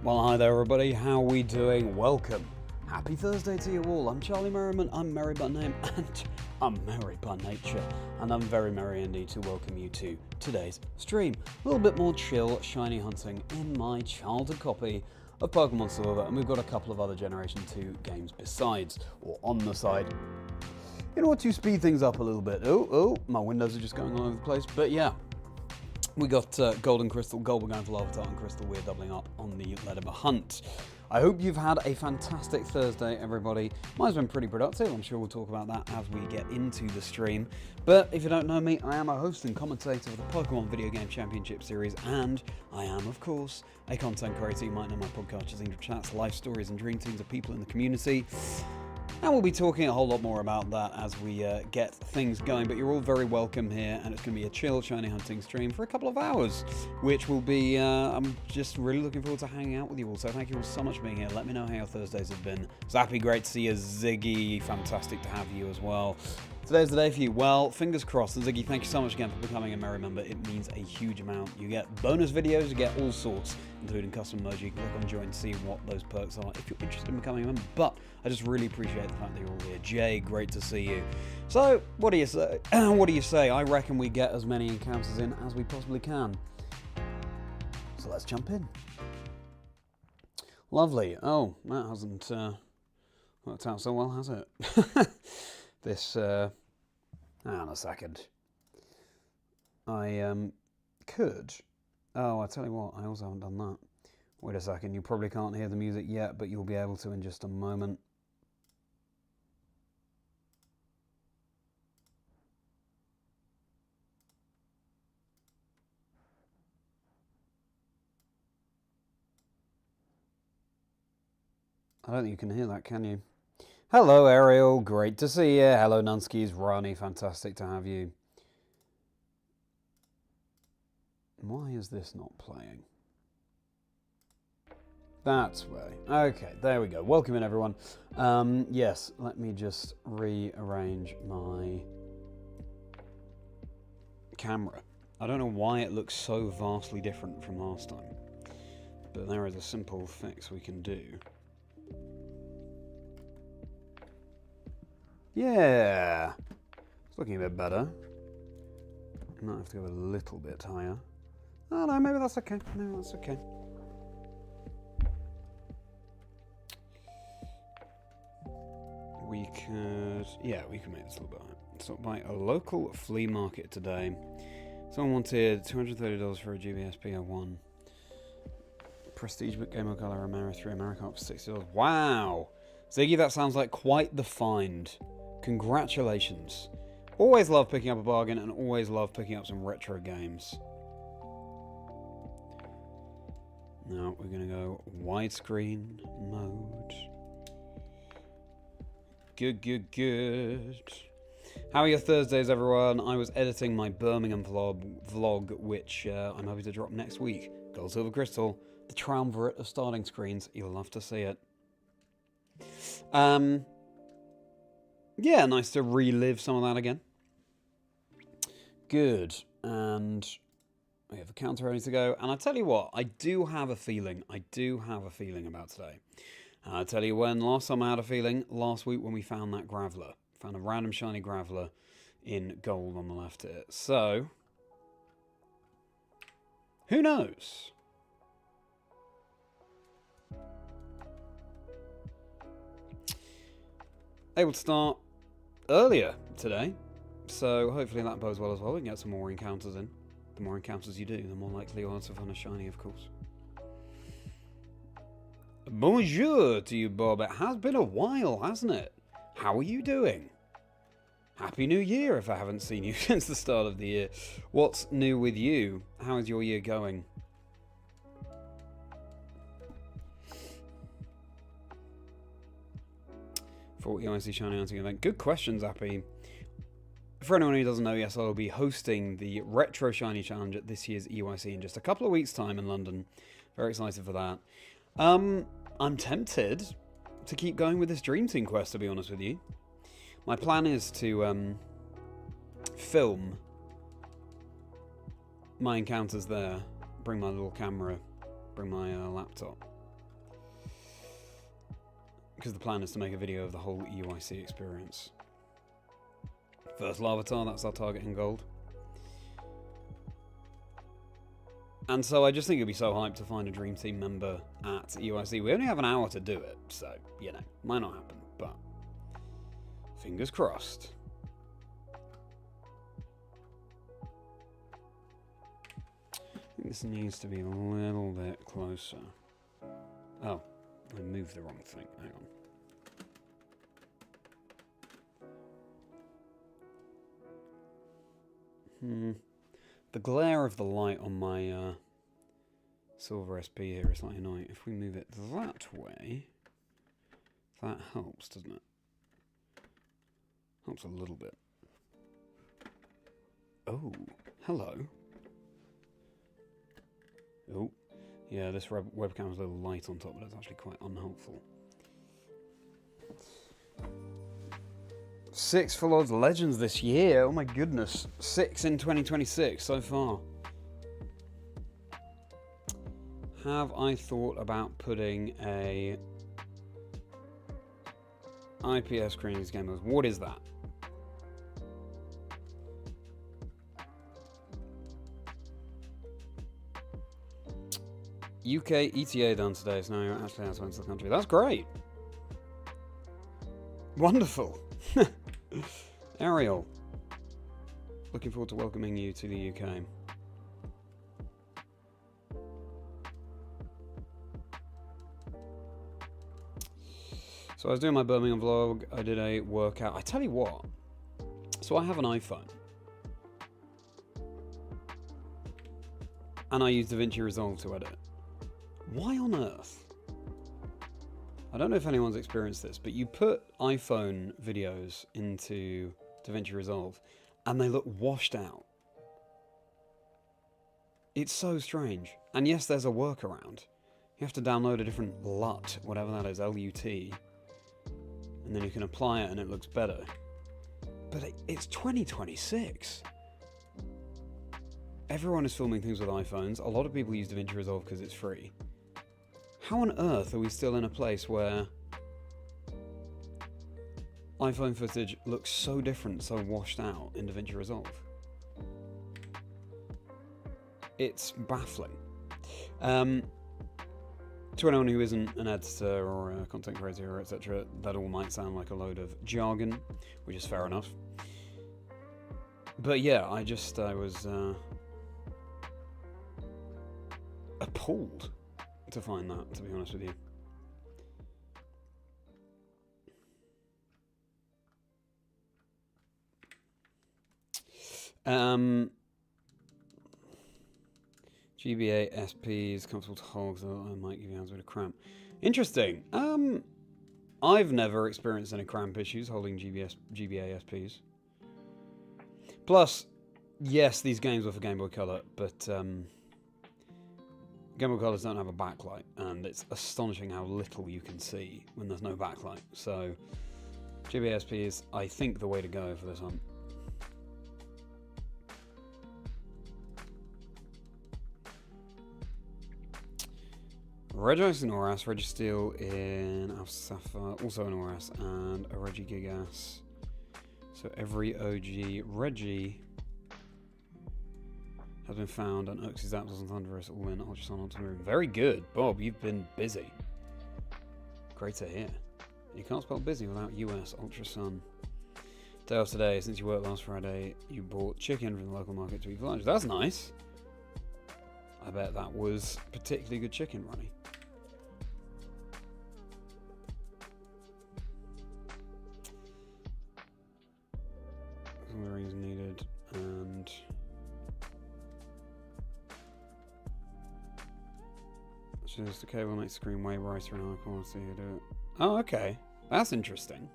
Well, hi there everybody, how are we doing? Welcome. Happy Thursday to you all. I'm Charlie Merriman, I'm merry by name, and I'm merry by nature. And I'm very merry indeed to welcome you to today's stream. A little bit more chill, shiny hunting in my childhood copy of Pokémon Silver, and we've got a couple of other Generation 2 games besides, or on the side, in order to speed things up a little bit. Oh, my windows are just going all over the place, but yeah. We got Gold and Crystal. Gold we're going for Larvitar, and Crystal we're doubling up on the LEDYBA hunt. I hope you've had a fantastic Thursday, everybody. Mine's been pretty productive. I'm sure we'll talk about that as we get into the stream. But if you don't know me, I am a host and commentator of the Pokémon Video Game Championship Series, and I am, of course, a content creator. You might know my podcast, Chazingdra chats, life stories, and dream teams of people in the community. And we'll be talking a whole lot more about that as we get things going, but you're all very welcome here, and it's going to be a chill, shiny hunting stream for a couple of hours, which will be, I'm just really looking forward to hanging out with you all, so thank you all so much for being here. Let me know how your Thursdays have been. Zappy, great to see you. Ziggy, fantastic to have you as well. Today's the day for you. Well, fingers crossed. And Ziggy, thank you so much again for becoming a merry member. It means a huge amount. You get bonus videos, you get all sorts, including custom emoji. You can click on join and see what those perks are if you're interested in becoming a member. But I just really appreciate the fact that you're all here. Jay, great to see you. So, what do you say? What do you say? I reckon we get as many encounters in as we possibly can. So let's jump in. Lovely. Oh, that hasn't worked out so well, has it? This, hang on a second. I could. Oh, I tell you what, I also haven't done that. Wait a second, you probably can't hear the music yet, but you'll be able to in just a moment. I don't think you can hear that, can you? Hello, Ariel. Great to see you. Hello, Nunskis. Rani, fantastic to have you. Why is this not playing? That's why. Okay, there we go. Welcome in, everyone. Yes, let me just rearrange my camera. I don't know why it looks so vastly different from last time, but there is a simple fix we can do. Yeah, it's looking a bit better. I might have to go a little bit higher. Oh no, maybe that's okay. Maybe that's okay. We could, yeah, we can make this a little bit higher. Stopped by a local flea market today. Someone wanted $230 for a GBS PO1. Prestige Book Game of Color Romero 3 America up for $60. Wow! Ziggy, that sounds like quite the find. Congratulations. Always love picking up a bargain and always love picking up some retro games. Now we're going to go widescreen mode. Good. How are your Thursdays, everyone? I was editing my Birmingham vlog, which I'm hoping to drop next week. Gold, Silver, Crystal, the triumvirate of starting screens. You'll love to see it. Yeah, nice to relive some of that again. Good. And we have a counter ready to go. And I tell you what, I do have a feeling about today. And I tell you when, last time I had a feeling, last week when we found that Graveler. Found a random shiny Graveler in gold on the left here. So, who knows? Able to start earlier today, so hopefully that bodes well as well. We can get some more encounters in. The more encounters you do, the more likely you are to find a shiny, of course. Bonjour to you, Bob. It has been a while, hasn't it? How are you doing? Happy New Year if I haven't seen you since the start of the year. What's new with you? How is your year going? For EIC Shiny Hunting event. Good question, Zappy. For anyone who doesn't know, yes, I'll be hosting the Retro Shiny Challenge at this year's EYC in just a couple of weeks' time in London. Very excited for that. I'm tempted to keep going with this Dream Team quest, to be honest with you. My plan is to film my encounters there, bring my little camera, bring my laptop, because the plan is to make a video of the whole UIC experience. First Larvitar, that's our target in gold. And so I just think it'd be so hyped to find a Dream Team member at UIC. We only have an hour to do it, so, you know, might not happen, but fingers crossed. I think this needs to be a little bit closer. Oh, I moved the wrong thing. Hang on. The glare of the light on my silver SP here is slightly annoying. If we move it that way, that helps, doesn't it? Helps a little bit. Oh, hello. Oh, yeah, this webcam is a little light on top, but it's actually quite unhelpful. 6 for Lords Legends this year. Oh my goodness. 6 in 2026 so far. Have I thought about putting a IPS screen in these game modes? What is that? UK ETA done today, so now you're actually outside the country. That's great. Wonderful. Ariel, looking forward to welcoming you to the UK. So I was doing my Birmingham vlog, I did a workout. I tell you what, so I have an iPhone. And I use DaVinci Resolve to edit. Why on earth? I don't know if anyone's experienced this, but you put iPhone videos into DaVinci Resolve and they look washed out. It's so strange. And yes, there's a workaround. You have to download a different LUT, whatever that is, L-U-T, and then you can apply it and it looks better. But it's 2026. Everyone is filming things with iPhones. A lot of people use DaVinci Resolve because it's free. How on earth are we still in a place where iPhone footage looks so different, so washed out in DaVinci Resolve? It's baffling. To anyone who isn't an editor or a content creator, etc., that all might sound like a load of jargon, which is fair enough. But yeah, I was appalled to find that, to be honest with you. GBA SPs, comfortable to hold, so I might give you hands with a cramp. Interesting. I've never experienced any cramp issues holding GBA SPs. Plus, yes, these games were for Game Boy Color, but Game Boy Colors don't have a backlight, and it's astonishing how little you can see when there's no backlight. So, GBA SP is, I think, the way to go for this one. Regice in Oras, Registeel in Alpha Sapphire, also in Oras, and a Regigigas. So every OG Regi has been found, and Uxie's Zapdos and Thunderous all in Ultrasun Ultramoon. Very good, Bob, you've been busy. Great to hear. You can't spell busy without US Ultrasun. Day off today, since you worked last Friday, you bought chicken from the local market to eat for lunch. That's nice. I bet that was particularly good chicken, Ronnie. Some rings needed, and just the cable makes the screen way brighter and high quality to do it. Oh, okay. That's interesting.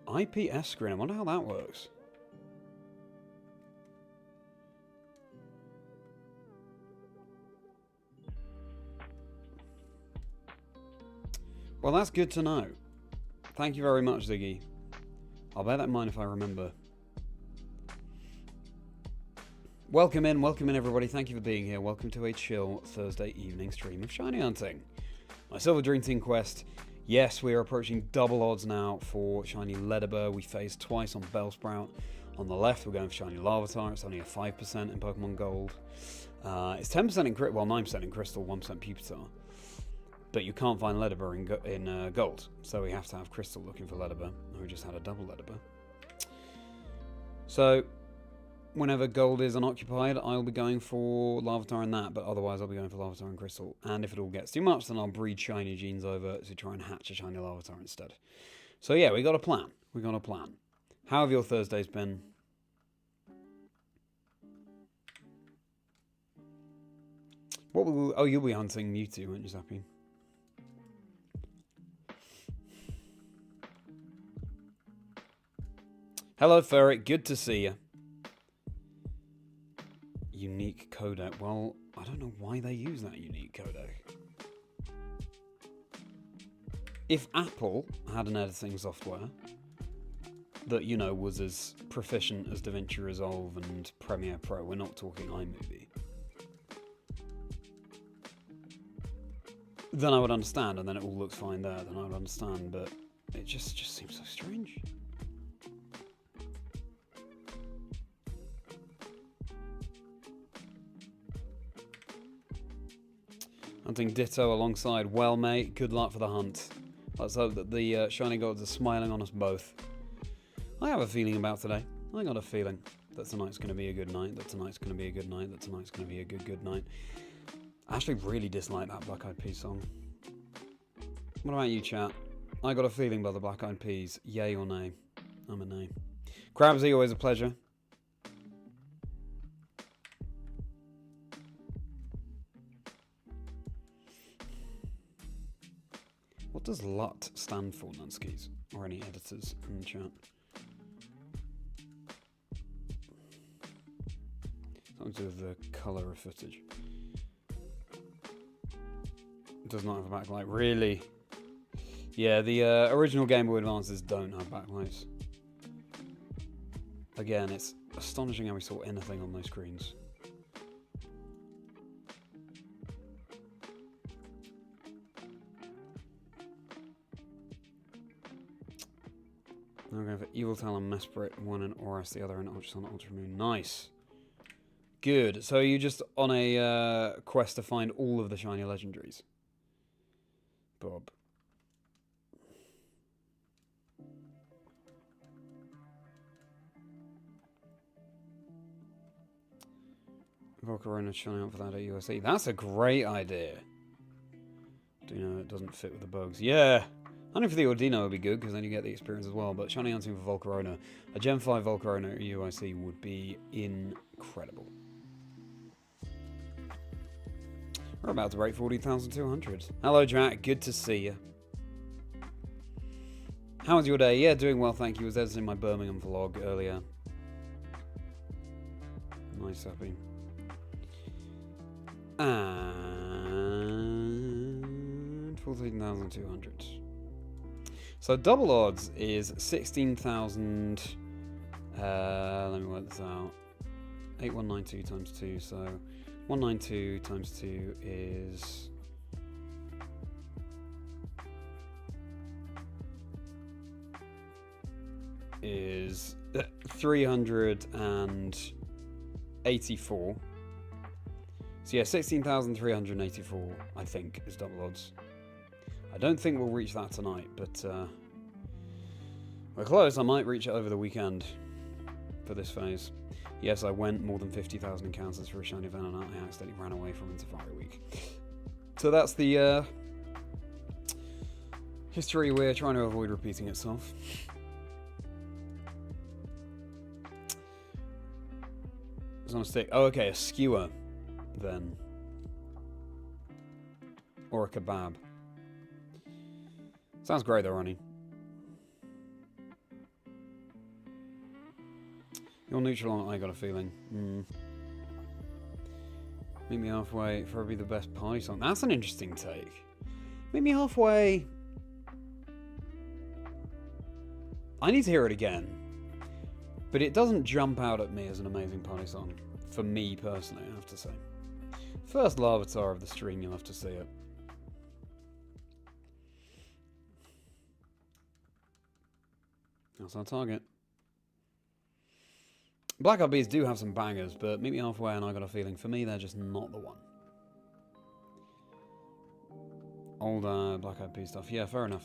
IPS screen, I wonder how that works. Well, that's good to know. Thank you very much, Ziggy. I'll bear that in mind if I remember. Welcome in everybody. Thank you for being here. Welcome to a chill Thursday evening stream of shiny hunting. My Silver Dream Team quest. Yes, we are approaching double odds now for shiny LEDYBA. We phased twice on Bellsprout. On the left, we're going for shiny Larvitar. It's only a 5% in Pokemon Gold. It's 10% in Crit, well, 9% in Crystal, 1% Pupitar. But you can't find LEDYBA in Gold, so we have to have Crystal looking for LEDYBA. And we just had a double LEDYBA. So, whenever Gold is unoccupied, I'll be going for Larvitar and that, but otherwise I'll be going for Larvitar and Crystal. And if it all gets too much, then I'll breed shiny genes over to try and hatch a shiny Larvitar instead. So yeah, we got a plan. We got a plan. How have your Thursdays been? What will... Oh, you'll be hunting Mewtwo, aren't you, Zappy? Hello, Ferret. Good to see you. Unique codec. Well, I don't know why they use that unique codec. If Apple had an editing software that, you know, was as proficient as DaVinci Resolve and Premiere Pro, we're not talking iMovie, then I would understand, and then it all looks fine there, then I would understand, but it just seems so strange. Hunting Ditto alongside. Well, mate, good luck for the hunt. Let's hope that the shiny gods are smiling on us both. I have a feeling about today. I got a feeling that tonight's going to be a good night, that tonight's going to be a good night, that tonight's going to be a good night. I actually really dislike that Black Eyed Peas song. What about you, chat? I got a feeling by the Black Eyed Peas. Yay or nay? I'm a nay. Crabsy, always a pleasure. What does LUT stand for, Nunskis? Or any editors in the chat? Something to do with the colour of footage. It does not have a backlight. Really? Yeah, the original Game Boy Advances don't have backlights. Again, it's astonishing how we saw anything on those screens. Now we're going for Evil Talon, Mesprit, one in Oris, the other in Ultrasun, Ultramoon. Nice. Good. So you're just on a quest to find all of the shiny legendaries. Bob. Volcarona shiny out for that at USC. That's a great idea. Do you know it doesn't fit with the bugs? Yeah. Hunting for the Ordino would be good, because then you get the experience as well, but shiny hunting for Volcarona, a Gen 5 Volcarona at UIC would be incredible. We're about to break 40,200. Hello, Jack. Good to see you. How was your day? Yeah, doing well, thank you. I was editing my Birmingham vlog earlier. Nice, happy. And 14,200. So double odds is 16,000. Let me work this out. 8192 times 2, so 192 times 2 is 384. So yeah, 16,384, I think, is double odds. I don't think we'll reach that tonight, but we're close. I might reach it over the weekend for this phase. Yes, I went more than 50,000 encounters for a shiny event, and I accidentally ran away from in Safari Week. So that's the history we're trying to avoid repeating itself. It's on a stick. Oh, okay, a skewer, then. Or a kebab. Sounds great though, Ronnie. You're neutral on I got a feeling. Meet me halfway, probably the best party song. That's an interesting take. Meet me halfway. I need to hear it again. But it doesn't jump out at me as an amazing party song. For me personally, I have to say. First Larvitar of the stream, you'll have to see it. That's our target. Black Eyed Peas do have some bangers, but Meet Me Halfway and I Got a Feeling, for me, they're just not the one. Old Black Eyed Peas stuff. Yeah, fair enough.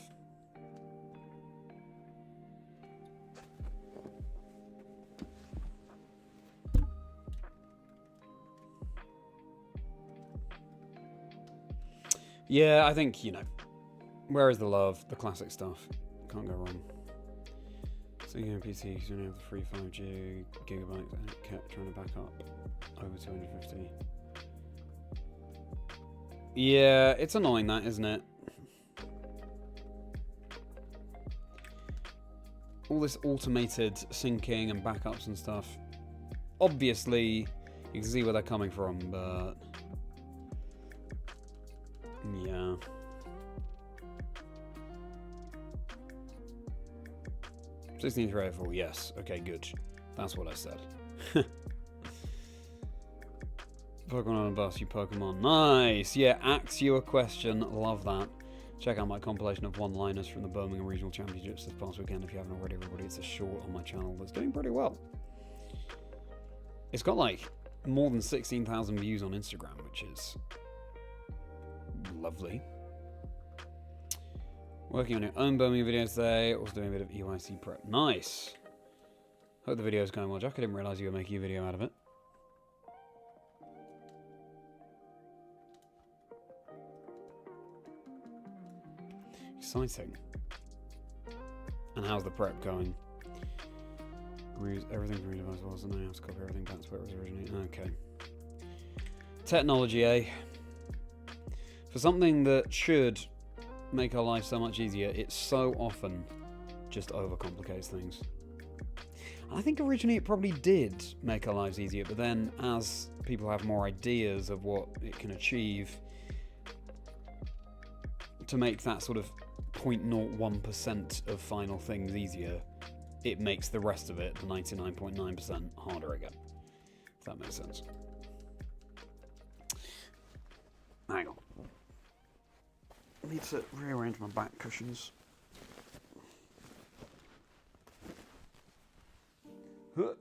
Yeah, I think, you know, Where Is the Love, the classic stuff. Can't go wrong. So you know, PC, because you only have the free 5G gigabytes, and it kept trying to back up over 250. Yeah, it's annoying that, isn't it? All this automated syncing and backups and stuff. Obviously, you can see where they're coming from, but yeah. $16.84, yes. Okay, good. That's what I said. Pokemon on a bus, you Pokemon. Nice! Yeah, ask you a question. Love that. Check out my compilation of one-liners from the Birmingham Regional Championships this past weekend if you haven't already, everybody. It's a short on my channel that's doing pretty well. It's got like more than 16,000 views on Instagram, which is lovely. Working on your own Birmingham video today, also doing a bit of EYC prep. Nice! Hope the video is going well, Jack. I didn't realise you were making a video out of it. Exciting. And how's the prep going? We use everything from your device was, and I have to copy everything back to where it was originally. Okay. Technology, eh? For something that should make our life so much easier, it so often just overcomplicates things. I think originally it probably did make our lives easier, but then as people have more ideas of what it can achieve, to make that sort of 0.01% of final things easier, it makes the rest of it, the 99.9%, harder again. If that makes sense. Hang on. I need to rearrange my back cushions. Huh.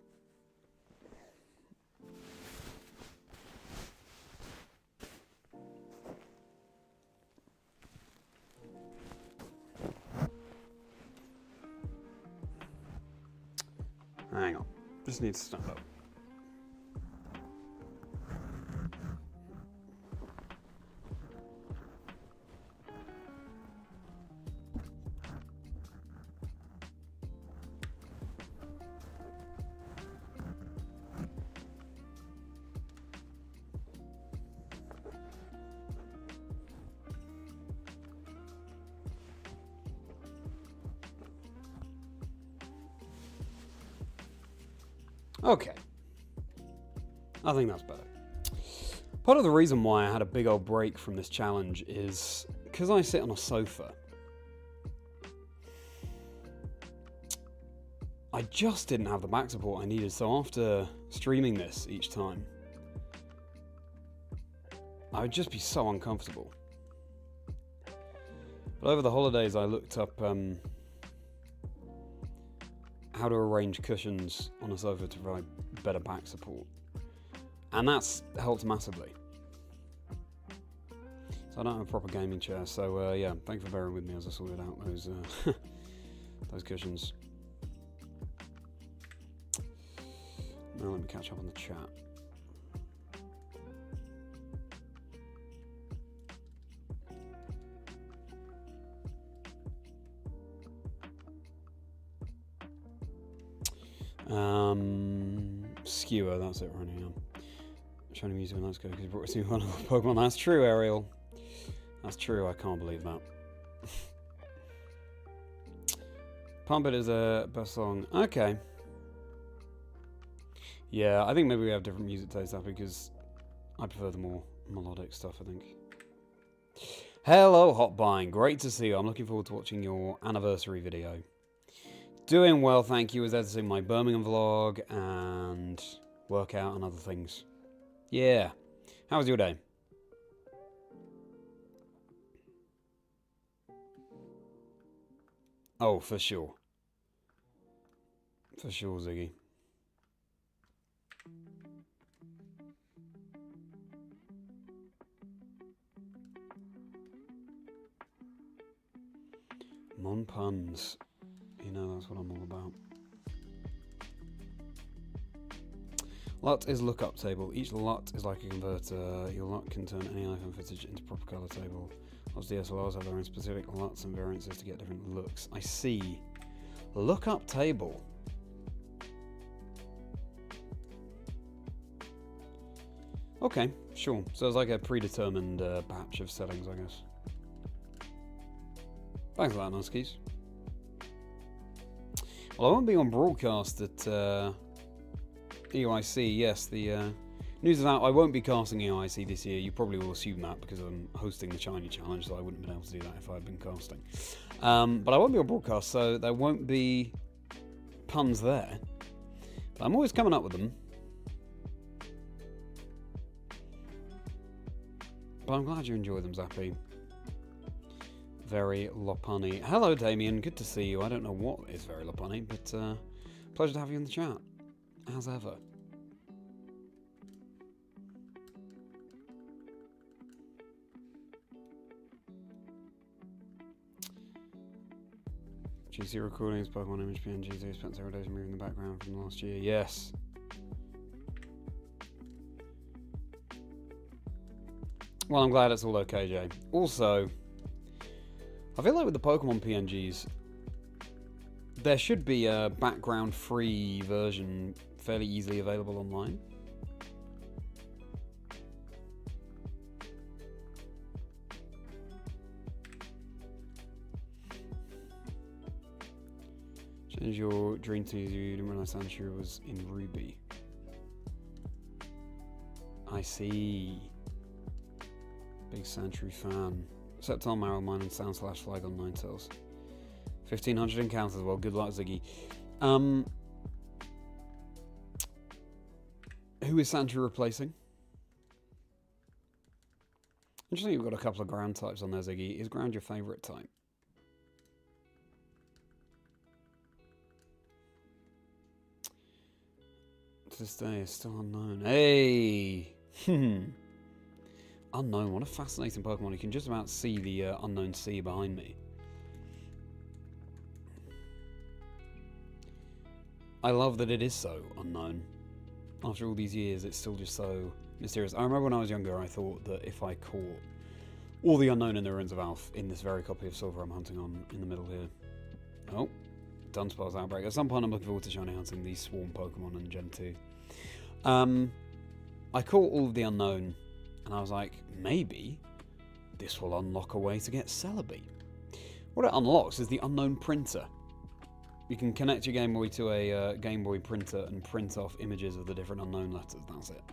Hang on. Just need to stand up. Okay. I think that's better. Part of the reason why I had a big old break from this challenge is because I sit on a sofa. I just didn't have the back support I needed, so after streaming this each time, I would just be so uncomfortable. But over the holidays I looked up how to arrange cushions on a sofa to provide better back support. And that's helped massively. So I don't have a proper gaming chair, so yeah, thank you for bearing with me as I sorted out those those cushions. Now let me catch up on the chat. Skewer, that's it running on. Trying to use it when that's good because you brought it to one of the Pokemon. That's true, Ariel. That's true, I can't believe that. Pump It is a best song. Okay. Yeah, I think maybe we have different music tastes now because I prefer the more melodic stuff, I think. Hello, Hotbine. Great to see you. I'm looking forward to watching your anniversary video. Doing well, thank you. Was editing my Birmingham vlog and workout and other things. Yeah. How was your day? Oh, for sure. For sure, Ziggy. Mon puns. You know, that's what I'm all about. LUT is lookup table. Each LUT is like a converter. Your LUT can turn any iPhone footage into proper color table. Lots of DSLRs have their own specific LUTs and variances to get different looks. I see. Lookup table. Okay, sure. So it's like a predetermined batch of settings, I guess. Thanks for that, Nuskies. Well, I won't be on broadcast at EIC. Yes, the news is out. I won't be casting EIC this year. You probably will assume that because I'm hosting the China Challenge, so I wouldn't have been able to do that if I had been casting. But I won't be on broadcast, so there won't be puns there. But I'm always coming up with them. But I'm glad you enjoy them, Zappy. Very lopunny. Hello, Damien. Good to see you. I don't know what is very lopunny, but pleasure to have you in the chat, as ever. GC recordings, Pokemon image PNGs, they spent 0 days removing the background from last year. Yes. Well, I'm glad it's all okay, Jay. Also, I feel like with the Pokemon PNGs, there should be a background-free version fairly easily available online. Change your dream to you didn't realize Sandshrew was in Ruby. I see. Big Sandshrew fan. Septile Marrow Mine and Sound/Flag on Ninetales. 1500 encounters. Well, good luck, Ziggy. Who is Sandshrew replacing? Interesting, you've got a couple of ground types on there, Ziggy. Is ground your favourite type? To this day, it's still unknown. Hey! Unknown, what a fascinating Pokemon. You can just about see the unknown sea behind me. I love that it is so unknown. After all these years, it's still just so mysterious. I remember when I was younger, I thought that if I caught all the unknown in the Ruins of Alph in this very copy of Silver I'm hunting on in the middle here. Oh, Dunsparce Outbreak. At some point, I'm looking forward to shiny hunting these Swarm Pokemon in Gen 2. I caught all of the unknown, and I was like, maybe this will unlock a way to get Celebi. What it unlocks is the unknown printer. You can connect your Game Boy to a Game Boy printer and print off images of the different unknown letters. That's it.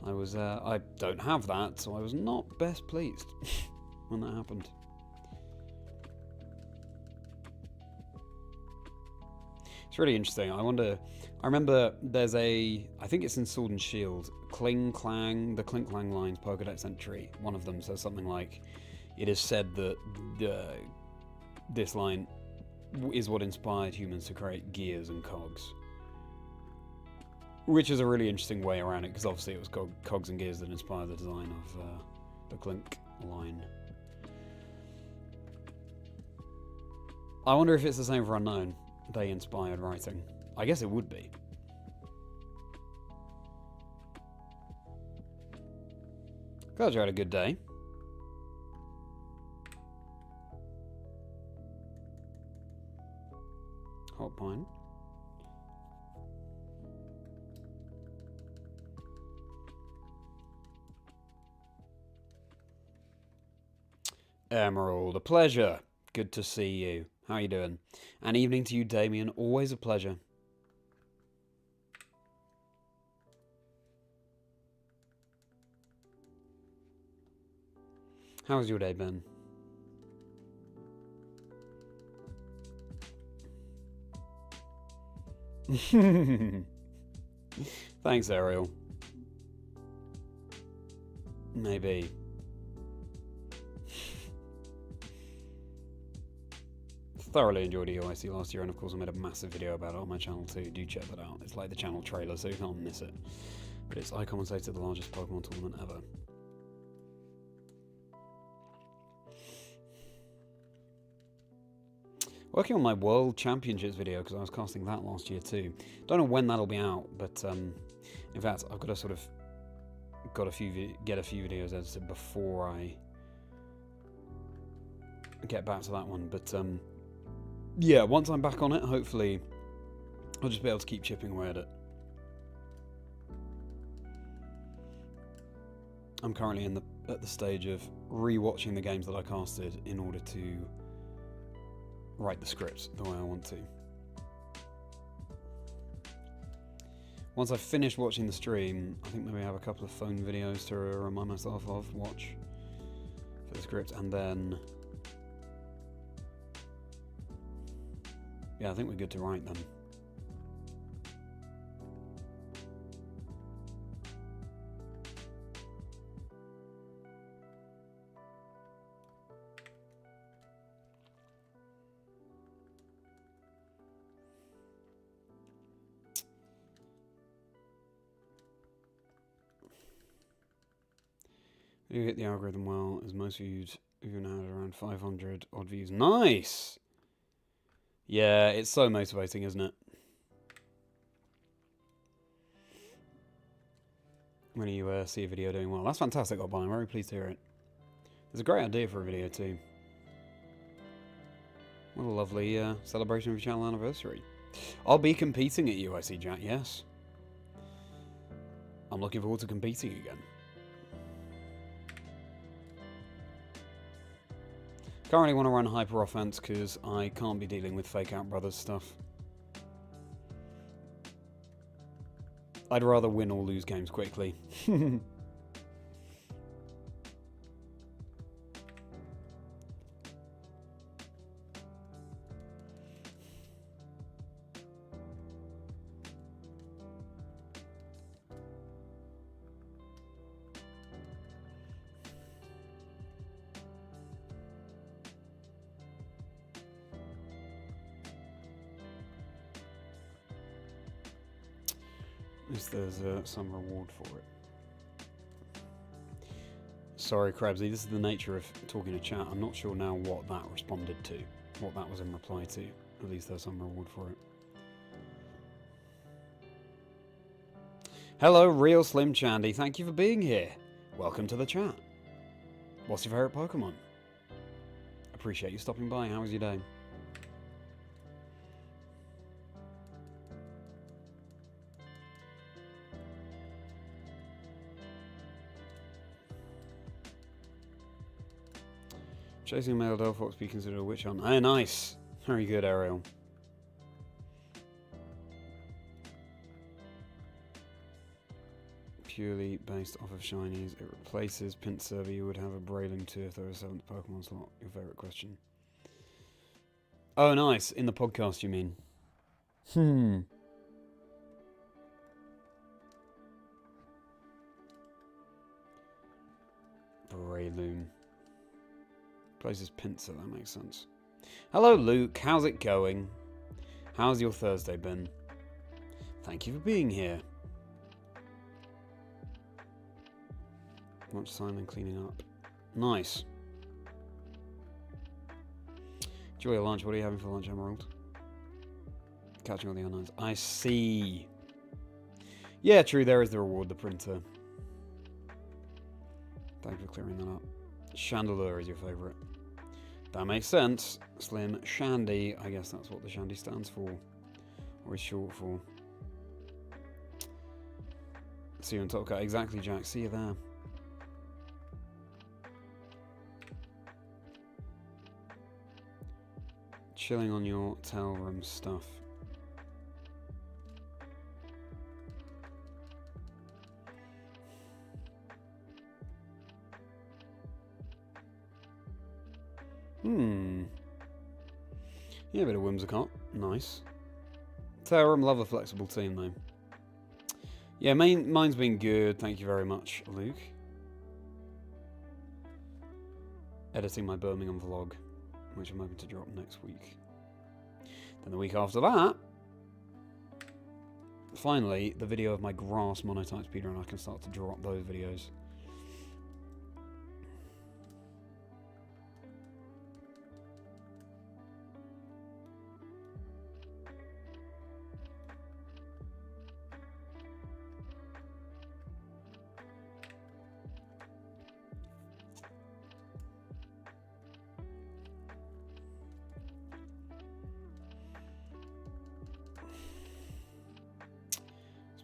I don't have that, so I was not best pleased when that happened. It's really interesting. I remember there's I think it's in Sword and Shield, Kling Clang, the Clink Clang lines Pokedex entry. One of them says something like, it is said that this line is what inspired humans to create gears and cogs. Which is a really interesting way around it, because obviously it was cogs and gears that inspired the design of the Clink line. I wonder if it's the same for Unknown. They inspired writing. I guess it would be. Glad you had a good day. Hot Pine. Emerald, a pleasure. Good to see you. How are you doing? And evening to you, Damien. Always a pleasure. How's your day been? Thanks, Ariel. Maybe. thoroughly enjoyed EOIC last year, and of course I made a massive video about it on my channel too. Do check that out. It's like the channel trailer, so you can't miss it. But it's I commentated the largest Pokemon tournament ever. Working on my World Championships video, because I was casting that last year too. Don't know when that'll be out, but in fact, I've got to sort of get a few videos edited before I get back to that one. But yeah, once I'm back on it, hopefully I'll just be able to keep chipping away at it. I'm currently at the stage of re-watching the games that I casted in order to write the script the way I want to. Once I've finished watching the stream, I think maybe I have a couple of phone videos to remind myself of watch for the script, and then yeah, I think we're good to write them. You hit the algorithm well, as most viewed even had around 500 odd views. Nice! Yeah, it's so motivating, isn't it? When you see a video doing well. That's fantastic, Oddball. I'm very pleased to hear it. It's a great idea for a video too. What a lovely celebration of your channel anniversary. I'll be competing at UIC, Jack, yes. I'm looking forward to competing again. Currently want to run Hyper Offense because I can't be dealing with Fake Out Brothers stuff. I'd rather win or lose games quickly. At least there's some reward for it. Sorry, Krabsy, this is the nature of talking to chat. I'm not sure now what that responded to, what that was in reply to. At least there's some reward for it. Hello, Real Slim Chandy. Thank you for being here. Welcome to the chat. What's your favourite Pokemon? Appreciate you stopping by. How was your day? Chasing a male Delphox be considered a witch hunt. Oh, nice. Very good, Ariel. Purely based off of shinies, it replaces Pinsir. You would have a Brailing 2 if there was a 7th Pokemon slot. Your favourite question. Oh, nice. In the podcast, you mean? Breloom. Places Pinsir, that makes sense. Hello, Luke. How's it going? How's your Thursday been? Thank you for being here. Much Simon cleaning up. Nice. Enjoy your lunch. What are you having for lunch, Emerald? Catching all the unknowns. I see. Yeah, true. There is the reward, the printer. Thank you for clearing that up. Chandelure is your favourite. That makes sense. Slim Shandy. I guess that's what the Shandy stands for. Or is short for. See you on Top Cut. Exactly, Jack. See you there. Chilling on your hotel room stuff. Yeah, a bit of Whimsicott. Nice. Terram, love a flexible team though. Yeah, mine's been good. Thank you very much, Luke. Editing my Birmingham vlog, which I'm hoping to drop next week. Then the week after that, finally, the video of my grass monotype speedrun, I can start to drop those videos.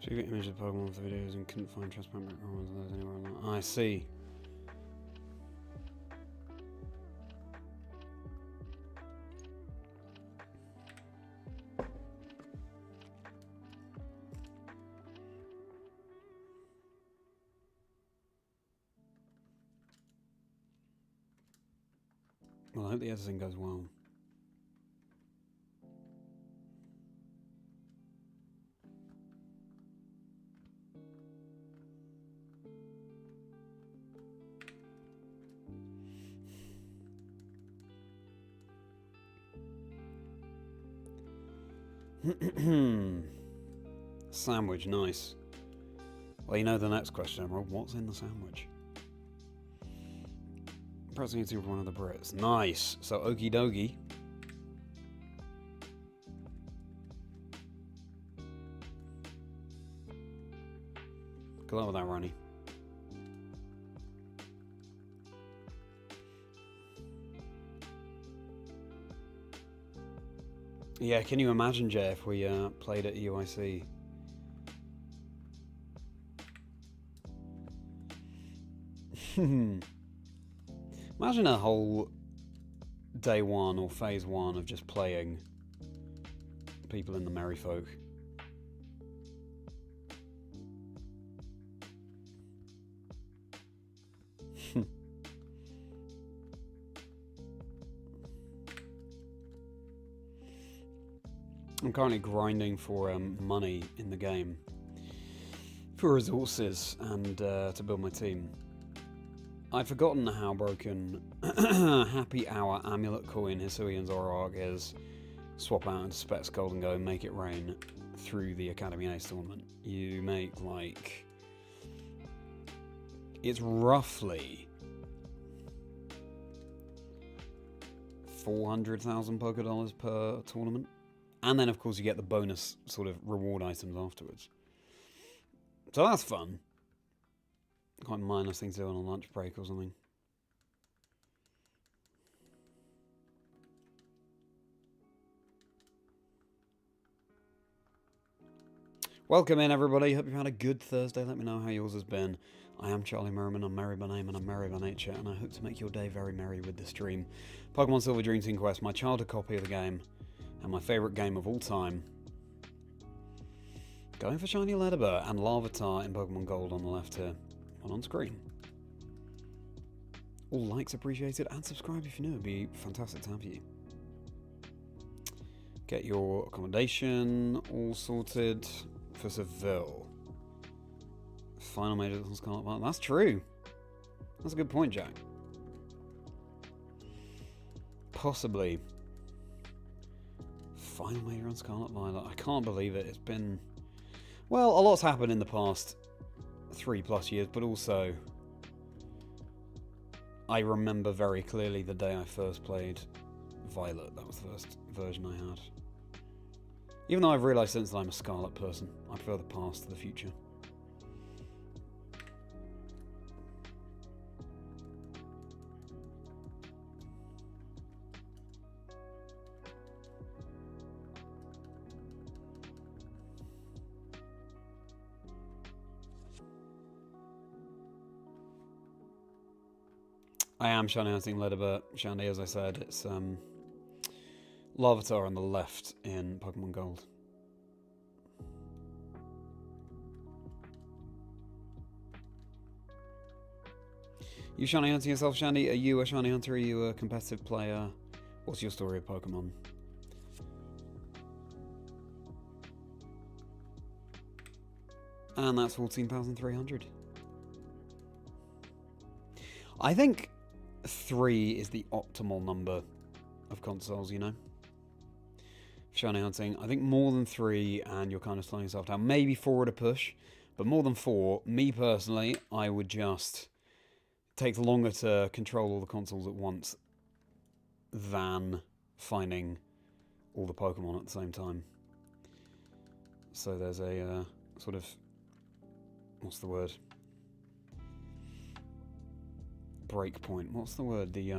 Speaking of images of Pokemon for the videos and couldn't find transparent backgrounds anywhere online. I see. Well, I hope the editing goes well. Sandwich, nice. Well, you know the next question, Emerald. What's in the sandwich? Pressing into one of the Brits. Nice. So, okie dokie. Good luck with that, Ronnie. Yeah, can you imagine, Jay, if we played at UIC? Imagine a whole day one or phase one of just playing people in the Merry Folk. I'm currently grinding for money in the game, for resources, and to build my team. I've forgotten how broken Happy Hour Amulet Coin Hisui and Zoroark is. Swap out into Specs Gold and go and make it rain through the Academy Ace tournament. You make like... It's roughly 400,000 Pokédollars per tournament. And then, of course, you get the bonus sort of reward items afterwards. So that's fun. Quite a mindless thing to do on a lunch break or something. Welcome in, everybody. Hope you've had a good Thursday. Let me know how yours has been. I am Charlie Merriman. I'm merry by name and I'm merry by nature, and I hope to make your day very merry with this stream. Pokemon Silver Dream Team Quest, my childhood copy of the game, and my favourite game of all time. Going for Shiny LEDYBA and Larvitar in Pokemon Gold on the left here. One on screen. All likes appreciated, and subscribe if you're new. It'd be fantastic to have you. Get your accommodation all sorted for Seville. Final major on Scarlet Violet. That's true. That's a good point, Jack. Possibly. Final major on Scarlet Violet. I can't believe it. It's been... Well, a lot's happened in the past 3+ years, but also I remember very clearly the day I first played Violet. That was the first version I had. Even though I've realised since that I'm a Scarlet person, I prefer the past to the future. I am shiny hunting LEDYBA. Shiny, as I said, it's Larvitar on the left in Pokemon Gold. You shiny hunting yourself, Shandy? Are you a shiny hunter? Are you a competitive player? What's your story of Pokemon? And that's 14,300. I think 3 is the optimal number of consoles, you know? shiny hunting. I think more than 3 and you're kind of slowing yourself down. Maybe 4 at a push, but more than 4, me personally, I would just take longer to control all the consoles at once than finding all the Pokemon at the same time. So there's a sort of, what's the word? Break point. What's the word? The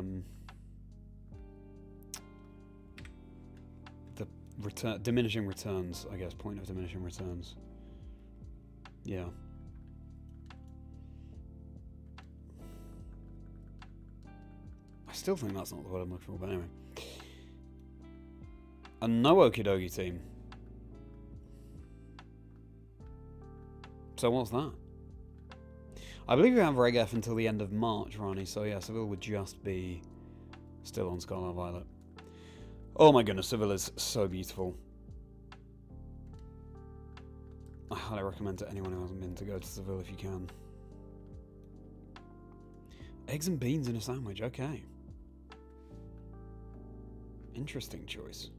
diminishing returns, I guess. Point of diminishing returns. Yeah. I still think that's not the word I'm looking for, but anyway. A no okie dokie team. So what's that? I believe we have Reg F until the end of March, Ronnie, so yeah, Seville would just be still on Scarlet Violet. Oh my goodness, Seville is so beautiful. I highly recommend to anyone who hasn't been to go to Seville if you can. Eggs and beans in a sandwich, okay. Interesting choice.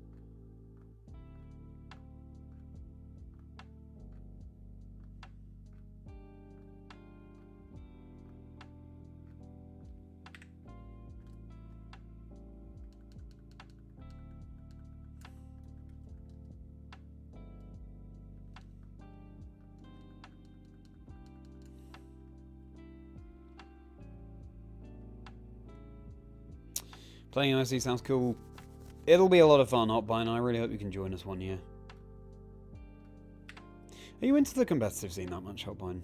Playing IC sounds cool. It'll be a lot of fun, Hotbine. I really hope you can join us one year. Are you into the competitive scene that much, Hotbine?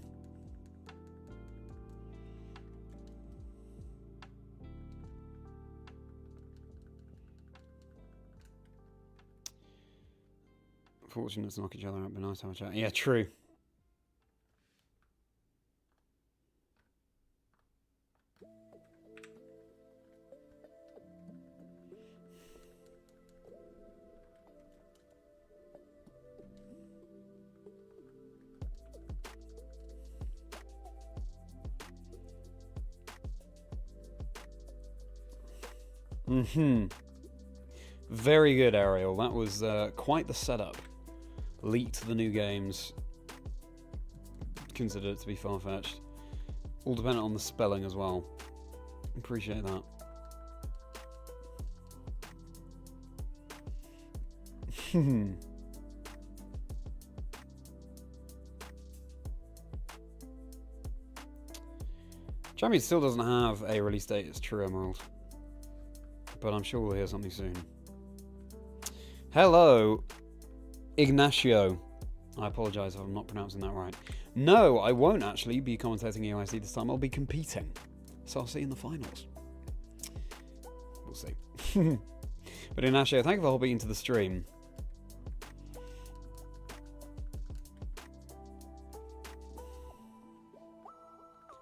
Fortunate to knock each other out, but nice to have a chat. Yeah, true. Very good, Ariel. That was quite the setup. Leaked the new games. Considered it to be far-fetched. All dependent on the spelling as well. Appreciate that. Champion still doesn't have a release date, it's true, Emerald. But I'm sure we'll hear something soon. Hello, Ignacio. I apologise if I'm not pronouncing that right. No, I won't actually be commentating EOIC this time. I'll be competing. So I'll see you in the finals. We'll see. But Ignacio, thank you for hopping into the stream.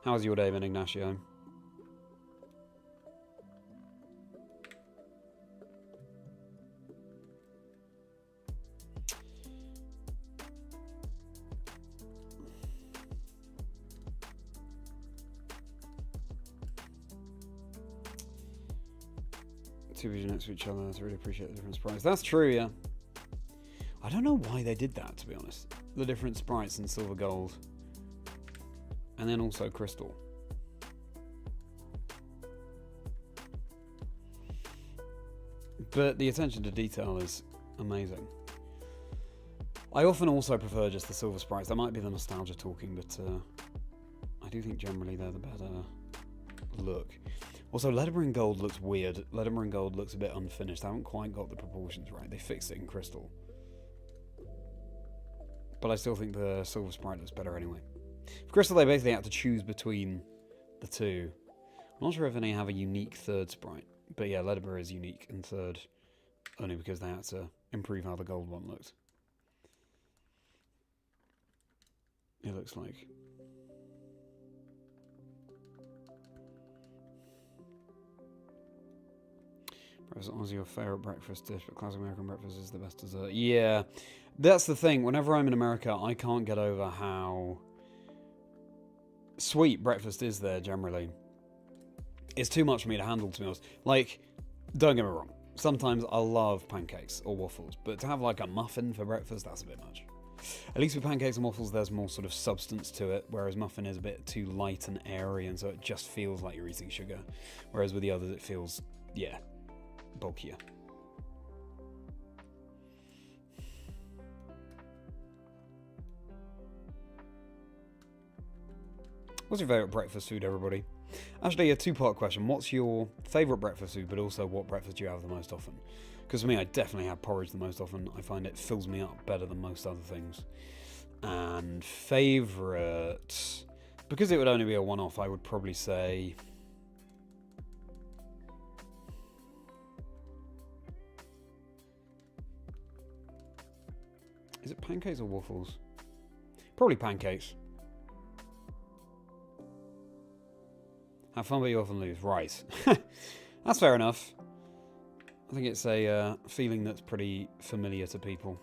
How's your day been, Ignacio? Two vision next to each other. I really appreciate the different sprites. That's true, yeah. I don't know why they did that, to be honest. The different sprites in Silver Gold. And then also Crystal. But the attention to detail is amazing. I often also prefer just the silver sprites. That might be the nostalgia talking, but I do think generally they're the better look. Also, LEDYBA in Gold looks weird. LEDYBA in Gold looks a bit unfinished. They haven't quite got the proportions right. They fixed it in Crystal. But I still think the silver sprite looks better anyway. For Crystal, they basically had to choose between the two. I'm not sure if any have a unique third sprite. But yeah, LEDYBA is unique in third. Only because they had to improve how the gold one looked. It looks like. Breakfast was your favourite breakfast dish, but classic American breakfast is the best dessert. Yeah, that's the thing. Whenever I'm in America, I can't get over how sweet breakfast is there generally. It's too much for me to handle, to be honest. Like, don't get me wrong. sometimes I love pancakes or waffles, but to have like a muffin for breakfast, that's a bit much. At least with pancakes and waffles, there's more sort of substance to it, whereas muffin is a bit too light and airy, and so it just feels like you're eating sugar. Whereas with the others, it feels, yeah, bulkier. What's your favourite breakfast food, everybody? Actually, a two-part question. What's your favourite breakfast food, but also what breakfast do you have the most often? Because for me, I definitely have porridge the most often. I find it fills me up better than most other things. And favourite... Because it would only be a one-off, I would probably say... Is it pancakes or waffles? Probably pancakes. Have fun, but you often lose. Right. That's fair enough. I think it's a feeling that's pretty familiar to people.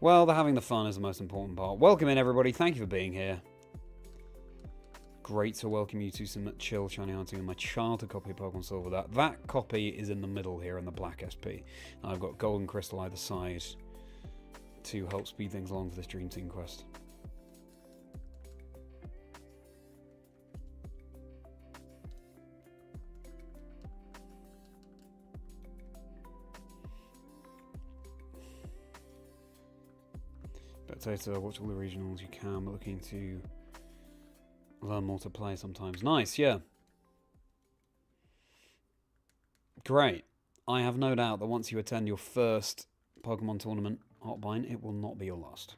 Well, the having the fun is the most important part. Welcome in, everybody. Thank you for being here. Great to welcome you to some chill, shiny hunting and my childhood copy of Pokemon Silver. That copy is in the middle here in the black SP. And I've got Golden Crystal either side to help speed things along for this Dream Team quest. Potato, watch all the regionals you can, but looking to learn more to play sometimes. Nice, yeah. Great. I have no doubt that once you attend your first Pokemon tournament, Hotbine, it will not be your last.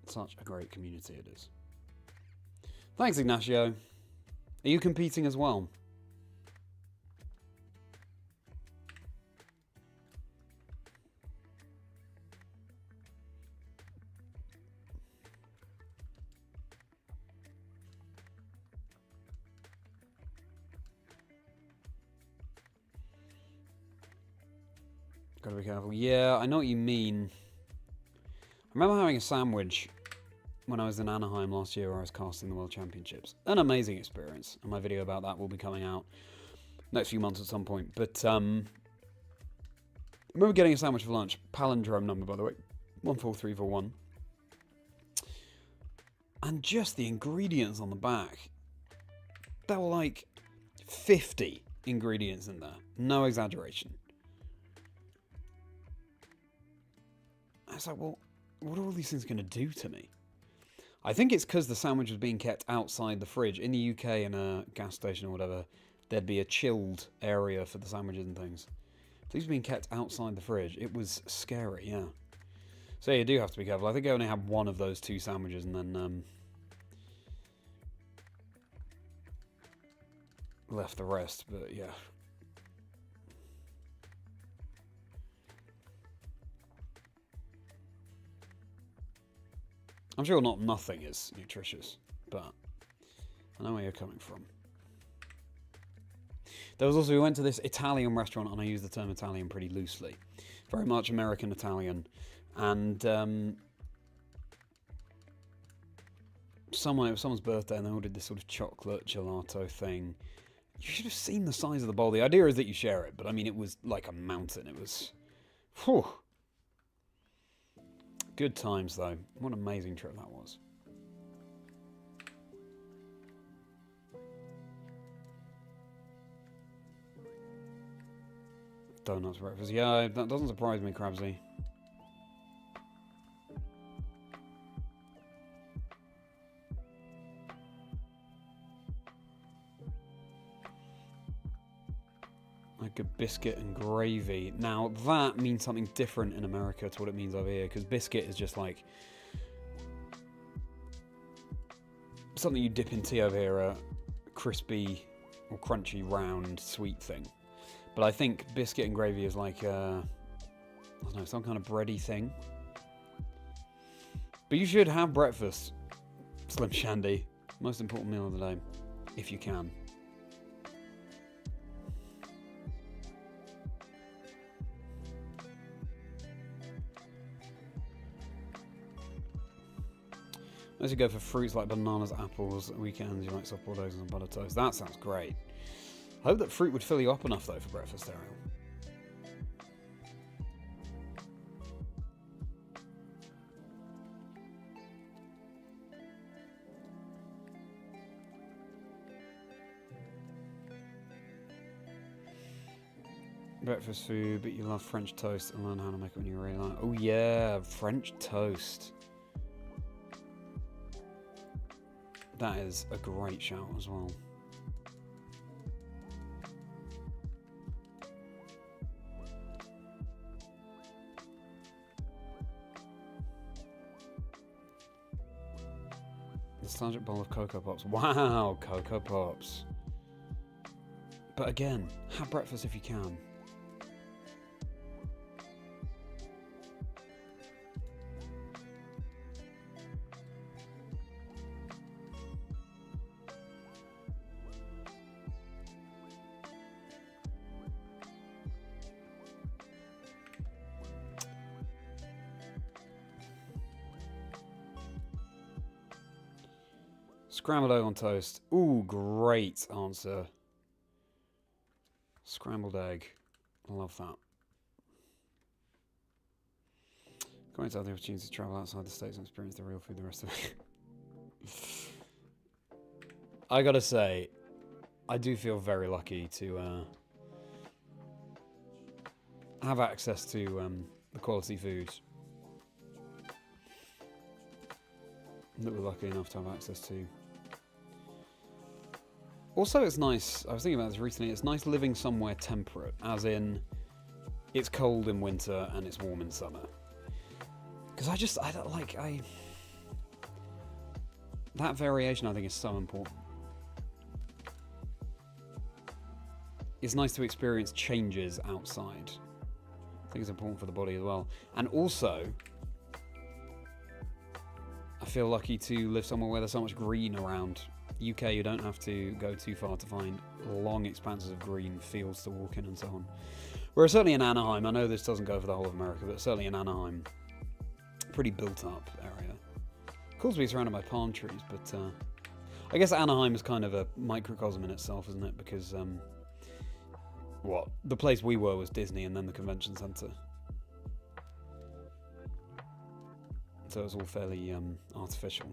Such a great community it is. Thanks, Ignacio. Are you competing as well? Gotta be careful. Yeah, I know what you mean. I remember having a sandwich when I was in Anaheim last year where I was casting the World Championships. An amazing experience, and my video about that will be coming out next few months at some point. But I remember getting a sandwich for lunch. Palindrome number, by the way. 14341. And just the ingredients on the back. There were like 50 ingredients in there. No exaggeration. I was like, well, what are all these things going to do to me? I think it's because the sandwich was being kept outside the fridge. In the UK, in a gas station or whatever, there'd be a chilled area for the sandwiches and things. These were being kept outside the fridge. It was scary, yeah. So yeah, you do have to be careful. I think I only had one of those two sandwiches and then left the rest, but yeah. I'm sure not nothing is nutritious, but I know where you're coming from. There was also, we went to this Italian restaurant, and I use the term Italian pretty loosely. Very much American Italian. And it was someone's birthday, and they ordered this sort of chocolate gelato thing. You should have seen the size of the bowl. The idea is that you share it, but I mean, it was like a mountain. It was, whew. Good times, though. What an amazing trip that was. Donuts breakfast. Yeah, that doesn't surprise me, Crabsy. Like a biscuit and gravy. Now, that means something different in America to what it means over here, because biscuit is just like something you dip in tea over here, a crispy or crunchy, round, sweet thing. But I think biscuit and gravy is like, I don't know, some kind of bready thing. But you should have breakfast, Slim Shandy. Most important meal of the day, if you can. Unless you go for fruits like bananas, apples, weekends, you like softball days and butter toast. That sounds great. I hope that fruit would fill you up enough, though, for breakfast, Ariel. Breakfast food, but you love French toast and learn how to make it when you really like. Oh yeah, French toast. That is a great shout as well. Nostalgic bowl of Cocoa Pops. Wow, Cocoa Pops. But again, have breakfast if you can. Scrambled egg on toast. Ooh, great answer. Scrambled egg. I love that. Going to have the opportunity to travel outside the States and experience the real food the rest of it. I gotta say, I do feel very lucky to have access to the quality foods that we're lucky enough to have access to. Also, it's nice, I was thinking about this recently, it's nice living somewhere temperate, as in, it's cold in winter and it's warm in summer. Because that variation I think is so important. It's nice to experience changes outside. I think it's important for the body as well. And also, I feel lucky to live somewhere where there's so much green around. UK, you don't have to go too far to find long expanses of green fields to walk in and so on. Whereas certainly in Anaheim, I know this doesn't go for the whole of America, but certainly in Anaheim, pretty built up area. Cool to be surrounded by palm trees, but I guess Anaheim is kind of a microcosm in itself, isn't it? Because the place we were was Disney and then the convention centre. So it was all fairly artificial.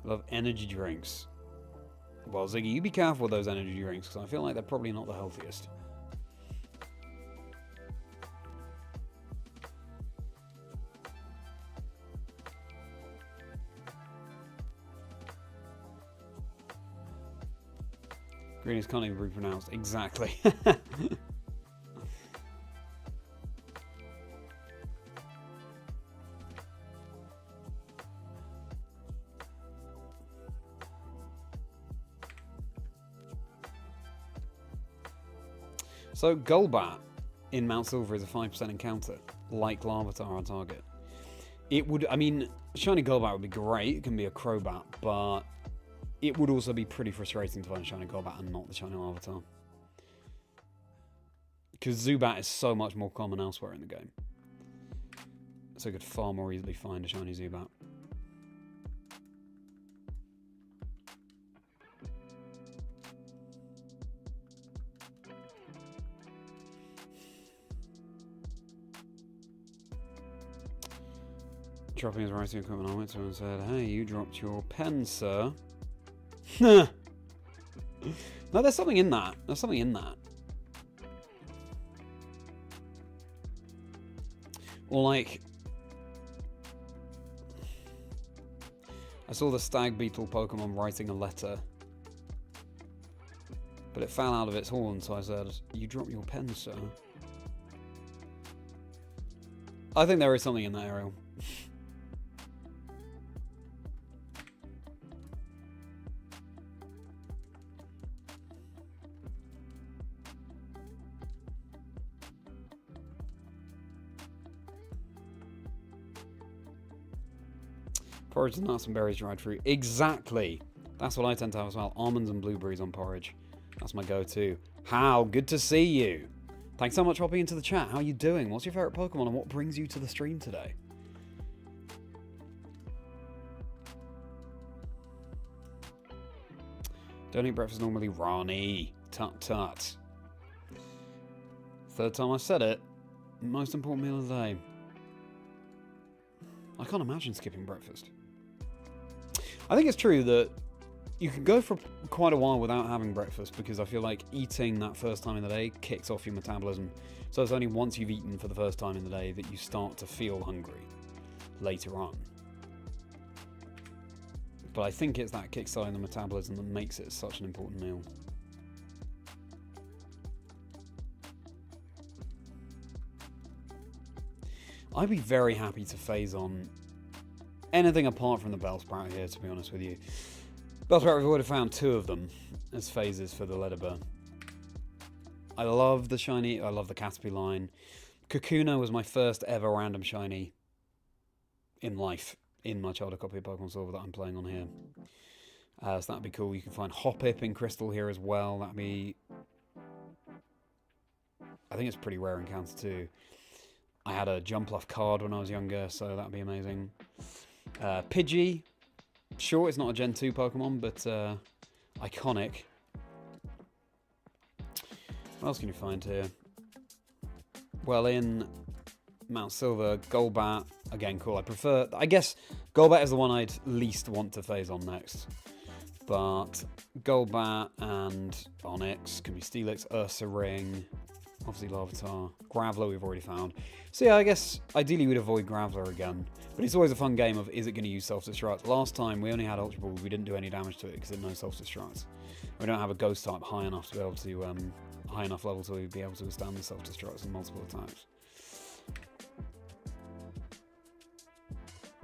Love energy drinks. Well, Ziggy, you be careful with those energy drinks, because I feel like they're probably not the healthiest. Greenies can't even be pronounced. Exactly. So, Golbat in Mount Silver is a 5% encounter, like Larvitar on target. It would, I mean, Shiny Golbat would be great, it can be a Crobat, but it would also be pretty frustrating to find a Shiny Golbat and not the Shiny Larvitar. Because Zubat is so much more common elsewhere in the game. So you could far more easily find a Shiny Zubat. Dropping his writing equipment, I went to him and said, "Hey, you dropped your pen, sir." No, there's something in that. There's something in that. Or like, I saw the stag beetle Pokemon writing a letter, but it fell out of its horn, so I said, "You dropped your pen, sir." I think there is something in that, Ariel. Porridge and nuts and berries, dried fruit. Exactly. That's what I tend to have as well. Almonds and blueberries on porridge. That's my go-to. How good to see you. Thanks so much for hopping into the chat. How are you doing? What's your favourite Pokemon and what brings you to the stream today? Don't eat breakfast normally, Ronnie. Tut tut. Third time I've said it. Most important meal of the day. I can't imagine skipping breakfast. I think it's true that you can go for quite a while without having breakfast because I feel like eating that first time in the day kicks off your metabolism. So it's only once you've eaten for the first time in the day that you start to feel hungry later on. But I think it's that kickstarting the metabolism that makes it such an important meal. I'd be very happy to phase on anything apart from the Bellsprout here, to be honest with you. Bellsprout, we've already found 2 of them as phases for the LEDYBA. I love the shiny, I love the Caterpie line. Kakuna was my first ever random shiny in life, in my childhood copy of Pokemon Silver that I'm playing on here. So that'd be cool. You can find Hoppip in Crystal here as well. That'd be... I think it's a pretty rare encounter too. I had a Jumpluff card when I was younger, so that'd be amazing. Pidgey. Sure, it's not a Gen 2 Pokemon, but iconic. What else can you find here? Well, in Mount Silver, Golbat. Again, cool. I guess Golbat is the one I'd least want to phase on next. But Golbat and Onix can be Steelix, Ursaring, obviously Larvitar, Graveler we've already found. So yeah, I guess ideally we'd avoid Graveler again. But it's always a fun game of, is it going to use self-destruct? Last time we only had Ultra Ball, we didn't do any damage to it because it had no self-destruct. We don't have a Ghost type high enough to be able to, high enough level to be able to withstand the self-destructs and multiple attacks.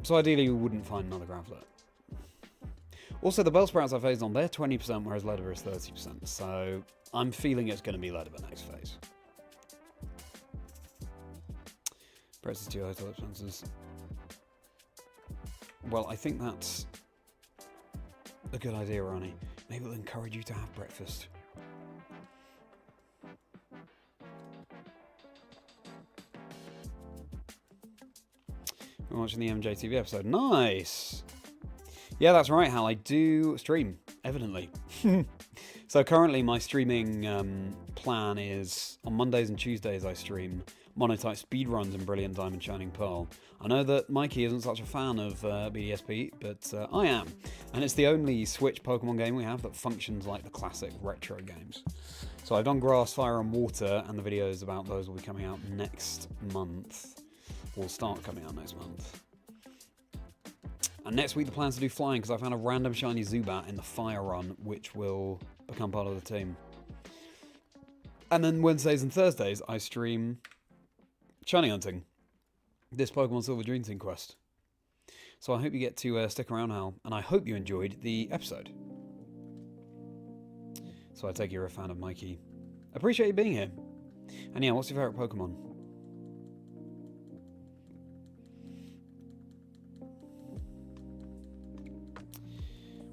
So ideally we wouldn't find another Graveler. Also, the Bellsprouts I phased on, they're 20%, whereas LEDYBA is 30%. So I'm feeling it's going to be LEDYBA next phase. Breakfast to your hotel expenses. Well, I think that's a good idea, Ronnie. Maybe we'll encourage you to have breakfast. We're watching the MJTV episode. Nice! Yeah, that's right, Hal. I do stream, evidently. So currently my streaming plan is on Mondays and Tuesdays I stream Monotype speedruns in Brilliant Diamond Shining Pearl. I know that Mikey isn't such a fan of BDSP, but I am. And it's the only Switch Pokemon game we have that functions like the classic retro games. So I've done Grass, Fire and Water, and the videos about those will be coming out next month. Will start coming out next month. And next week the plan's to do flying, because I found a random shiny Zubat in the Fire Run, which will become part of the team. And then Wednesdays and Thursdays I stream shiny hunting. This Pokemon Silver Dream Team quest. So I hope you get to stick around, Hal, and I hope you enjoyed the episode. So I take you're a fan of Mikey. Appreciate you being here. And yeah, what's your favourite Pokemon?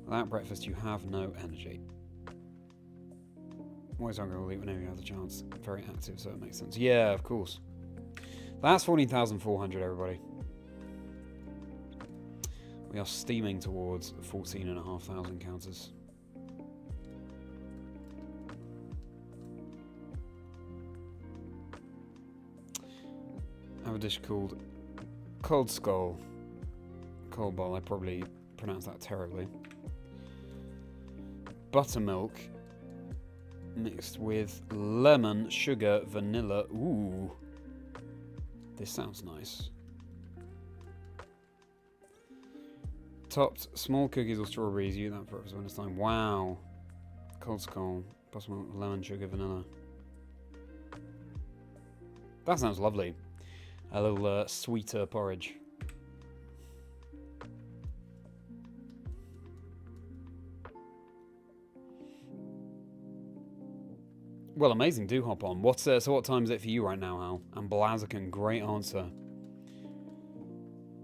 Without breakfast, you have no energy. Always hungry, will eat whenever you have the chance. Very active, so it makes sense. Yeah, of course. That's 14,400, everybody. We are steaming towards 14,500 counters. I have a dish called Cold Skull. Cold Bowl, I probably pronounced that terribly. Buttermilk mixed with lemon, sugar, vanilla. Ooh. This sounds nice. Topped small cookies or strawberries. You eat that for breakfast when it's time. Wow. Cold Skull. Buttermilk, lemon, sugar, vanilla. That sounds lovely. A little sweeter porridge. Well, amazing. Do hop on. What's so what time is it for you right now, Hal? And Blaziken, great answer.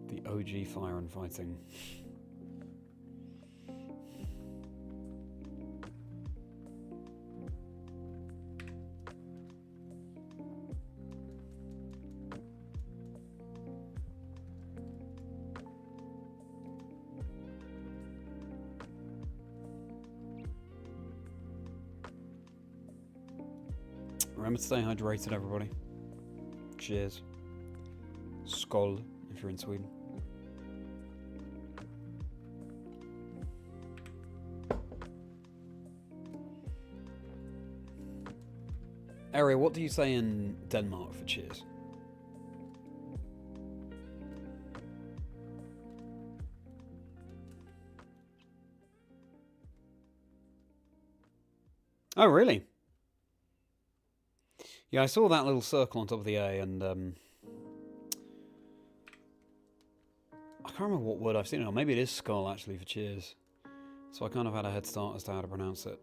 The OG fire and fighting. Remember to stay hydrated, everybody. Cheers. Skål, if you're in Sweden. Ari, what do you say in Denmark for cheers? Oh, really? Yeah, I saw that little circle on top of the A, and I can't remember what word I've seen it on. Maybe it is skull, actually, for cheers. So I kind of had a head start as to how to pronounce it.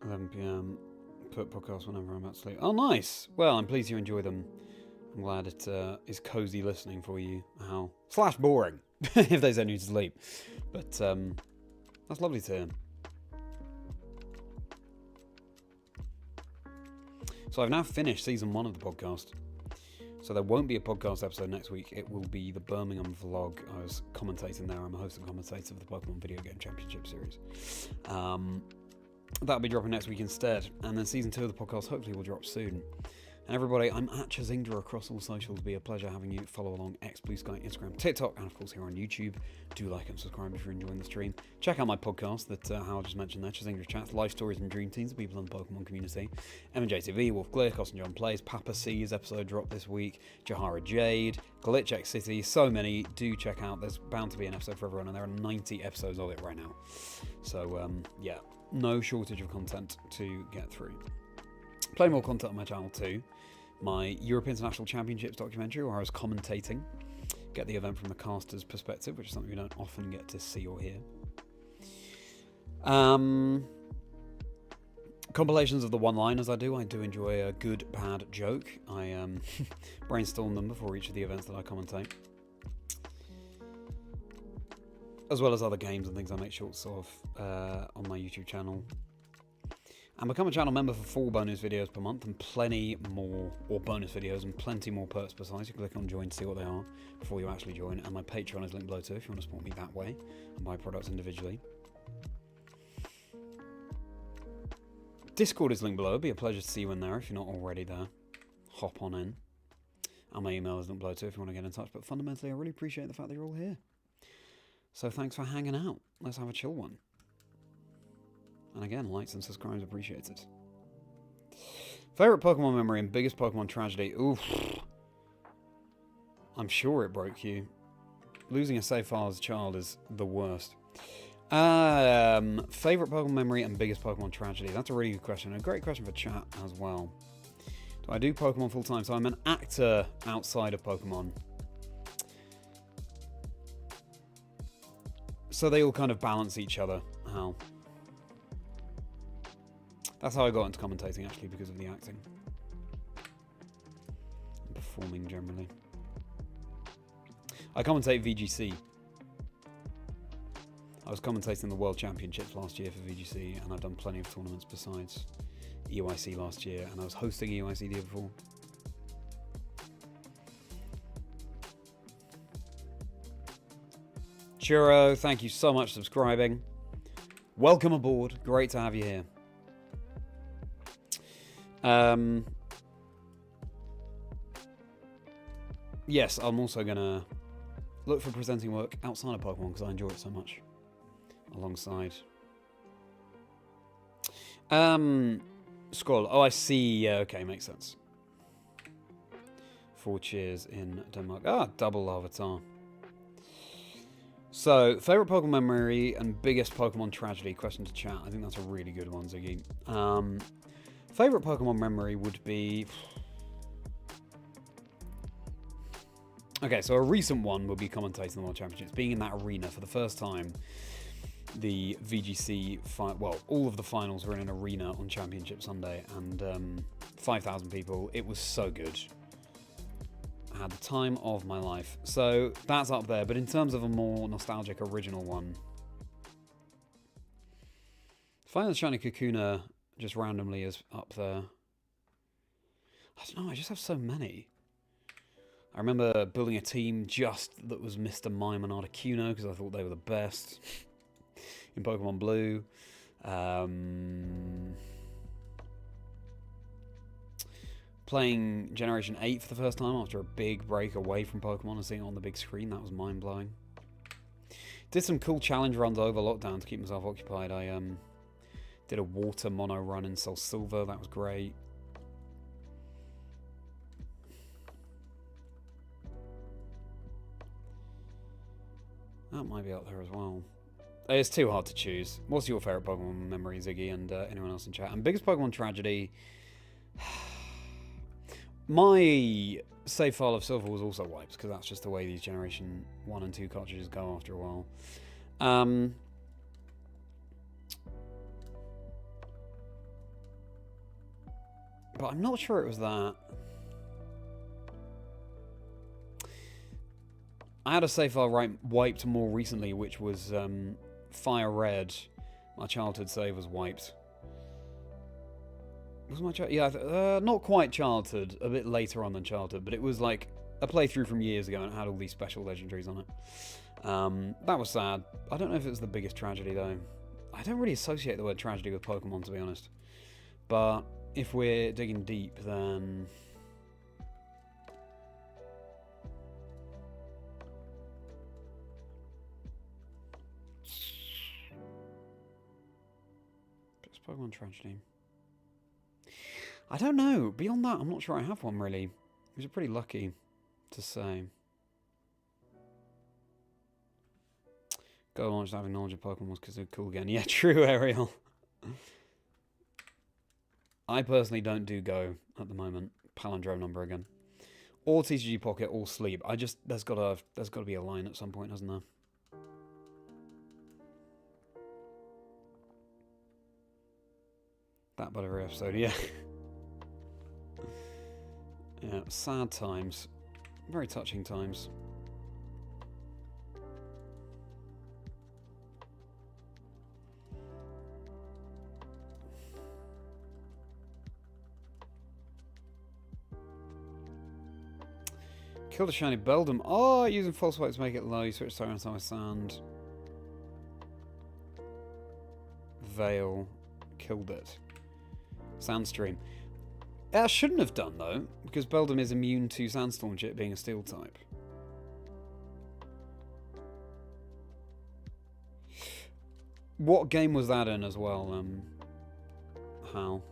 11 PM. Put podcasts whenever I'm at sleep. Oh, nice. Well, I'm pleased you enjoy them. I'm glad it is cozy listening for you. How / boring if they send you to sleep. But that's lovely to hear. So I've now finished season 1 of the podcast. So there won't be a podcast episode next week. It will be the Birmingham vlog. I was commentating there. I'm a host and commentator of the Pokemon Video Game Championship Series. That'll be dropping next week instead. And then season 2 of the podcast hopefully will drop soon. And everybody, I'm at Chazingdra across all socials. It'll be a pleasure having you. Follow along X, Blue Sky, Instagram, TikTok, and of course here on YouTube. Do like and subscribe if you're enjoying the stream. Check out my podcast that Hal just mentioned there, Chazingdra Chats, Life Stories and Dream Teams of people in the Pokemon community. MJTV, Wolf Glare, Cost and John Plays, Papa C's episode dropped this week, Jahara Jade, Glitch X City, so many. Do check out, there's bound to be an episode for everyone, and there are 90 episodes of it right now. So, yeah, no shortage of content to get through. Play more content on my channel too. My Europe International Championships documentary, where I was commentating. Get the event from the caster's perspective, which is something we don't often get to see or hear. Compilations of the one-liners I do enjoy a good, bad joke. I brainstorm them before each of the events that I commentate. As well as other games and things I make shorts of on my YouTube channel. And become a channel member for 4 bonus videos per month and plenty more, or bonus videos and plenty more perks besides. You click on join to see what they are before you actually join. And my Patreon is linked below too if you want to support me that way and buy products individually. Discord is linked below. It'd be a pleasure to see you in there if you're not already there. Hop on in. And my email is linked below too if you want to get in touch. But fundamentally, I really appreciate the fact that you're all here. So thanks for hanging out. Let's have a chill one. And again, likes and subscribes appreciated. Favorite Pokemon memory and biggest Pokemon tragedy? Oof. I'm sure it broke you. Losing a safe file as a child is the worst. Favorite Pokemon memory and biggest Pokemon tragedy? That's a really good question. A great question for chat as well. Do I do Pokemon full time? So I'm an actor outside of Pokemon. So they all kind of balance each other. How? That's how I got into commentating, actually, because of the acting. And performing, generally. I commentate VGC. I was commentating the World Championships last year for VGC, and I've done plenty of tournaments besides EYC last year, and I was hosting EYC the year before. Churro, thank you so much for subscribing. Welcome aboard. Great to have you here. Yes, I'm also going to look for presenting work outside of Pokemon because I enjoy it so much. Alongside. Scroll. Oh, I see. Yeah, okay, makes sense. 4 cheers in Denmark. Ah, double avatar. So, favourite Pokemon memory and biggest Pokemon tragedy? Question to chat. I think that's a really good one, Ziggy. Favourite Pokemon memory would be... Okay, so a recent one would be commentating the World Championships. Being in that arena for the first time. The VGC... Well, all of the finals were in an arena on Championship Sunday. And 5,000 people. It was so good. I had the time of my life. So that's up there. But in terms of a more nostalgic original one... Finding the Shiny Kakuna just randomly is up there. I don't know, I just have so many. I remember building a team just that was Mr. Mime and Articuno because I thought they were the best in Pokemon Blue. Playing Generation 8 for the first time after a big break away from Pokemon and seeing it on the big screen, that was mind-blowing. Did some cool challenge runs over lockdown to keep myself occupied. I did a water mono run in Soul Silver, that was great. That might be up there as well. It's too hard to choose. What's your favourite Pokemon memory, Ziggy, and anyone else in chat? And biggest Pokemon tragedy... My save file of Silver was also wiped, because that's just the way these Generation 1 and 2 cartridges go after a while. But I'm not sure it was that. I had a save file wiped more recently, which was Fire Red. My childhood save was wiped. Was my not quite childhood, a bit later on than childhood, but it was like a playthrough from years ago and it had all these special legendaries on it. That was sad. I don't know if it was the biggest tragedy though. I don't really associate the word tragedy with Pokemon, to be honest. But if we're digging deep, then... It's Pokemon tragedy. I don't know. Beyond that, I'm not sure I have one, really. Which is pretty lucky to say. Go launch having knowledge of Pokemon was because they're cool again. Yeah, true, Ariel. I personally don't do Go at the moment. Palindrome number again. Or TCG Pocket, or Sleep. There's gotta be a line at some point, hasn't there? That but every episode, yeah. Yeah, sad times. Very touching times. Killed a shiny Beldum. Oh, using false white to make it low. You switch Siren Summer Sand. Veil. Killed it. Sandstream. I shouldn't have done, though, because Beldum is immune to Sandstorm Chip being a steel type. What game was that in as well, Hal?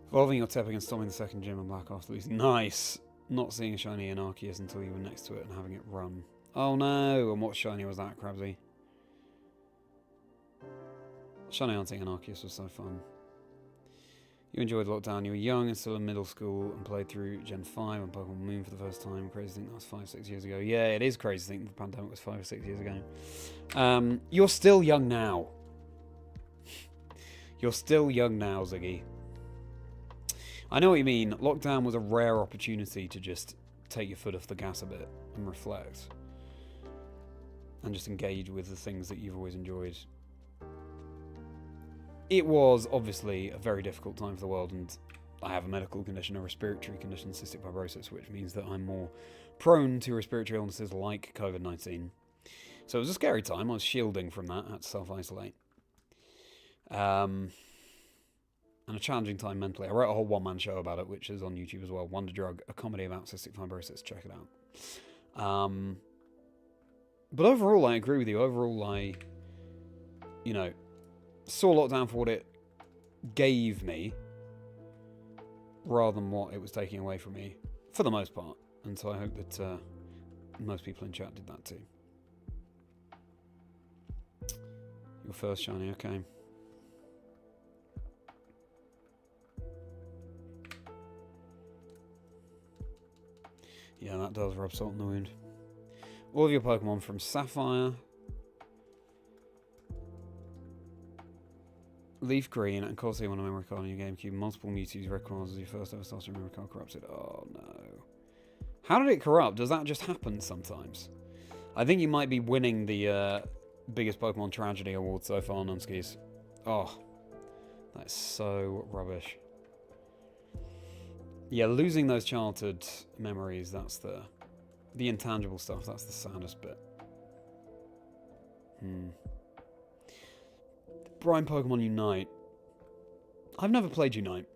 Evolving your Tepig and storming the second gym and Black after losing. Nice! Not seeing a shiny Anarcheus until you were next to it and having it run. Oh no! And what shiny was that, Crabsy? Shiny hunting Anarcheus was so fun. You enjoyed lockdown, you were young and still in middle school and played through Gen 5 and Pokemon Moon for the first time. Crazy to think that was 5-6 years ago. Yeah, it is crazy to think the pandemic was 5 or 6 years ago. You're still young now. You're still young now, Ziggy. I know what you mean. Lockdown was a rare opportunity to just take your foot off the gas a bit and reflect. And just engage with the things that you've always enjoyed. It was obviously a very difficult time for the world, and I have a medical condition, a respiratory condition, cystic fibrosis, which means that I'm more prone to respiratory illnesses like COVID-19. So it was a scary time. I was shielding from that. I had to self-isolate. And a challenging time mentally. I wrote a whole one-man show about it, which is on YouTube as well. Wonder Drug, a comedy about cystic fibrosis. Check it out. But overall, I agree with you. Overall, I, saw lockdown for what it gave me rather than what it was taking away from me, for the most part. And so I hope that most people in chat did that too. Your first shiny, okay. Yeah, that does rub salt in the wound. All of your Pokemon from Sapphire, Leaf Green, and Colosseum on a memory card on your GameCube. Multiple Mewtwo's red cards as your first ever starter memory card corrupted. Oh no. How did it corrupt? Does that just happen sometimes? I think you might be winning the biggest Pokemon tragedy award so far, Nunskis. Oh, that's so rubbish. Yeah, losing those childhood memories, that's the intangible stuff, that's the saddest bit. Brian Pokemon Unite. I've never played Unite.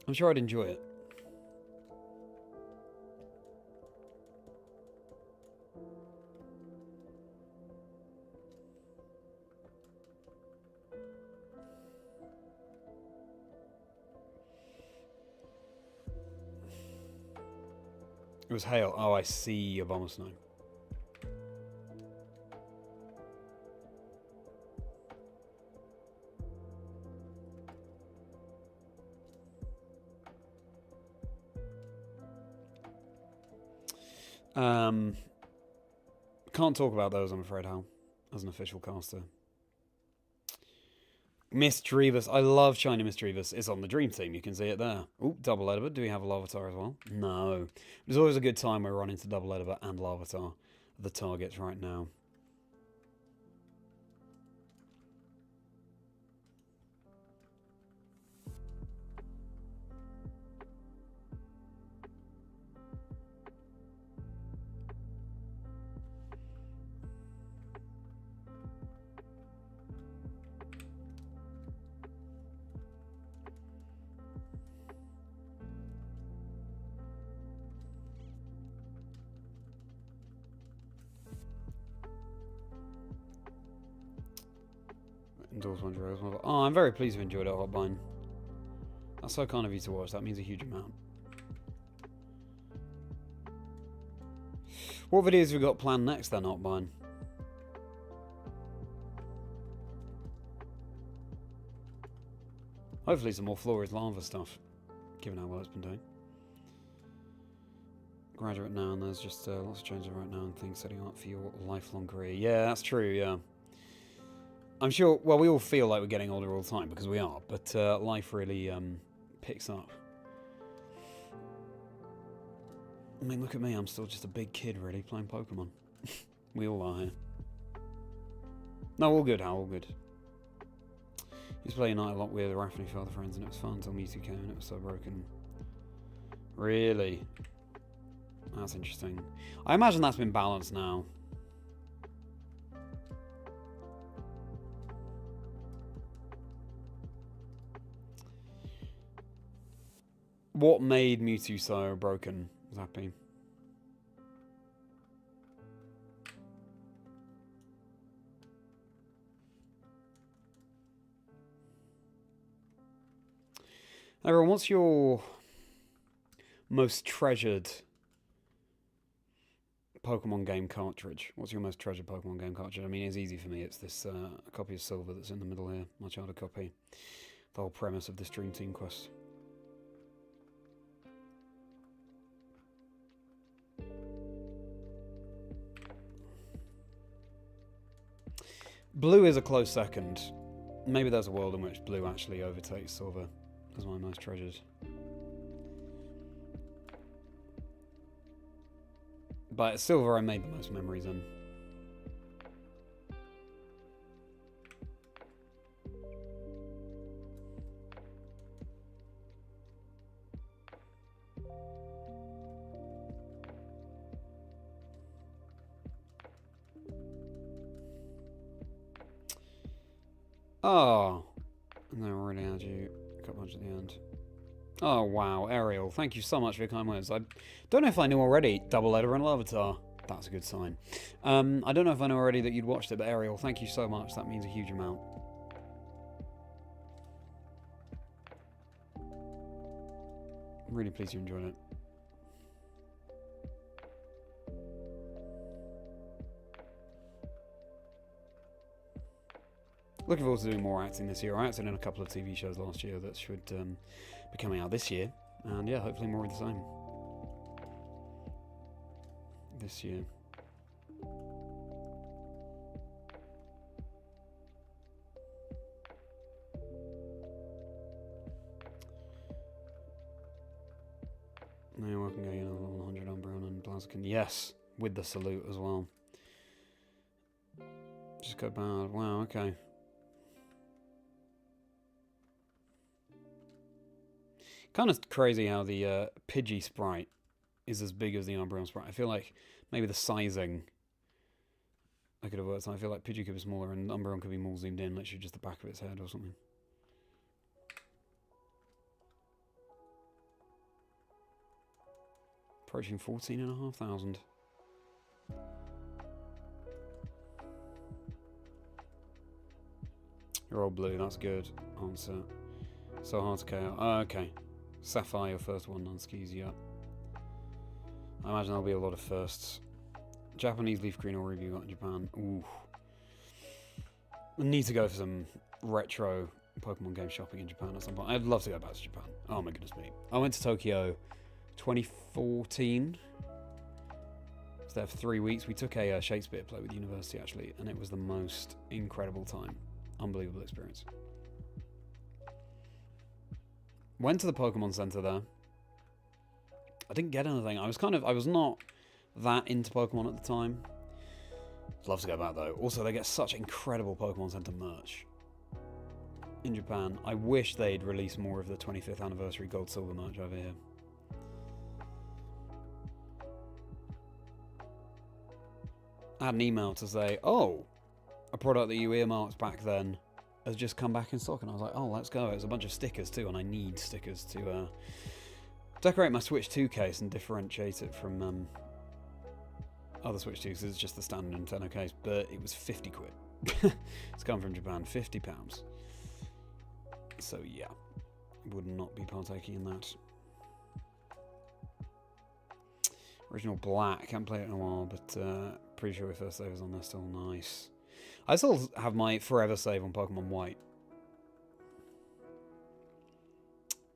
I'm sure I'd enjoy it. It was hail. Oh, I see. A bomber snow. Can't talk about those, I'm afraid, Hal, as an official caster. Misdreavus. I love Shiny Misdreavus. It's on the Dream Team. You can see it there. Ooh, double LEDYBA. Do we have a Larvitar as well? No. There's always a good time where we run into double LEDYBA and Larvitar, the targets right now. Oh, I'm very pleased you enjoyed it, Hotbine. That's so kind of you to watch. That means a huge amount. What videos have we got planned next then, Hotbine? Hopefully some more Flores Lava stuff, given how well it's been doing. Graduate now, and there's just lots of changes right now and things setting up for your lifelong career. Yeah, that's true, yeah. I'm sure, well, we all feel like we're getting older all the time, because we are, but life really picks up. I mean, look at me, I'm still just a big kid, really, playing Pokemon. We all are here. No, all good, Hal, all good. Used to play Unite a lot with Raffany for other friends, and it was fun until Mewtwo came and it was so broken. Really? That's interesting. I imagine that's been balanced now. What made Mewtwo so broken, Zappy? Everyone, what's your most treasured Pokemon game cartridge? What's your most treasured Pokemon game cartridge? I mean, it's easy for me. It's this copy of Silver that's in the middle here, my childhood copy. The whole premise of this Dream Team quest. Blue is a close second. Maybe there's a world in which Blue actually overtakes Silver as my most treasured. But Silver I made the most memories in. Oh, and they already had you a couple at the end. Oh wow, Ariel, thank you so much for your kind words. I don't know if I knew already double LEDYBA and Larvitar. That's a good sign. I don't know if I know already that you'd watched it, but Ariel, thank you so much. That means a huge amount. I'm really pleased you enjoyed it. Looking forward to doing more acting this year. I acted in a couple of TV shows last year that should be coming out this year. And yeah, hopefully more of the same. This year. Now I can go in level 100 on Brown and Blaziken. Yes, with the salute as well. Just go bad. Wow, okay. Kind of crazy how the Pidgey sprite is as big as the Umbreon sprite. I feel like maybe the sizing I could have worked on. I feel like Pidgey could be smaller and Umbreon could be more zoomed in, literally just the back of its head or something. Approaching 14,500. You're all blue, that's good. Answer. So hard to KO. Oh, okay. Sapphire, your first one, non-skis, yeah. I imagine there'll be a lot of firsts. Japanese leaf green or ruby you got in Japan. Ooh. I need to go for some retro Pokemon game shopping in Japan at some point. I'd love to go back to Japan. Oh my goodness me. I went to Tokyo 2014. Was there for 3 weeks. We took a Shakespeare play with the university actually, and it was the most incredible time. Unbelievable experience. Went to the Pokemon Center there. I didn't get anything. I was not that into Pokemon at the time. I'd love to go back though. Also, they get such incredible Pokemon Center merch in Japan. I wish they'd release more of the 25th anniversary Gold Silver merch over here. I had an email to say, oh, a product that you earmarked back then has just come back in stock, and I was like, oh, let's go. It was a bunch of stickers too, and I need stickers to decorate my Switch 2 case and differentiate it from other Switch 2s, because it's just the standard Nintendo case, but it was 50 quid. It's come from Japan, £50. So yeah, would not be partaking in that. Original Black, haven't played it in a while, but pretty sure my first save is on there still. Nice. I still have my forever save on Pokemon White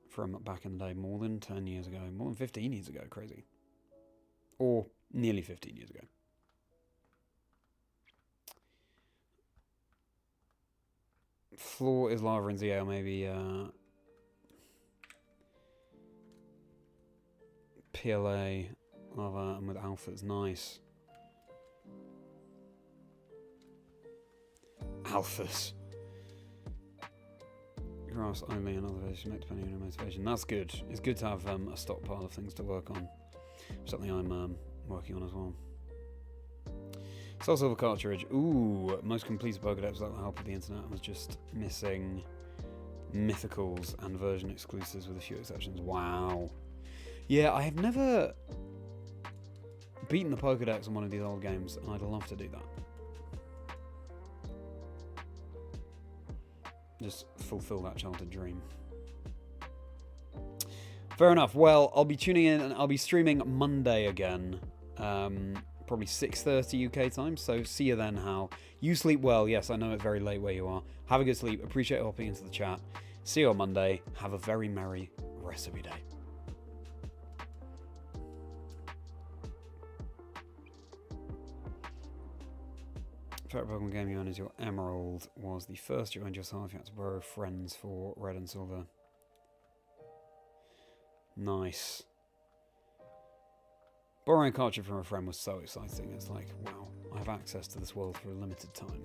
from back in the day, more than 10 years ago, more than 15 years ago, crazy. Or nearly 15 years ago. Floor is lava in ZL, maybe PLA lava, and with alphas, nice. Alphas. Grass only and other versions depending on your motivation. That's good. It's good to have a stockpile of things to work on. Something I'm working on as well. Soul Silver cartridge. Ooh, most complete Pokédex without the help of the internet. I was just missing mythicals and version exclusives with a few exceptions. Wow. Yeah, I have never beaten the Pokédex on one of these old games, and I'd love to do that. Just fulfill that childhood dream. Fair enough. Well, I'll be tuning in and I'll be streaming Monday again. Probably 6:30 UK time. So see you then, Hal. You sleep well. Yes, I know it's very late where you are. Have a good sleep. Appreciate hopping into the chat. See you on Monday. Have a very merry rest of your day. Favorite Pokemon game you own is your Emerald. Was the first you owned yourself. You had to borrow friends for Red and Silver. Nice. Borrowing a cartridge from a friend was so exciting. It's like, wow, I have access to this world for a limited time.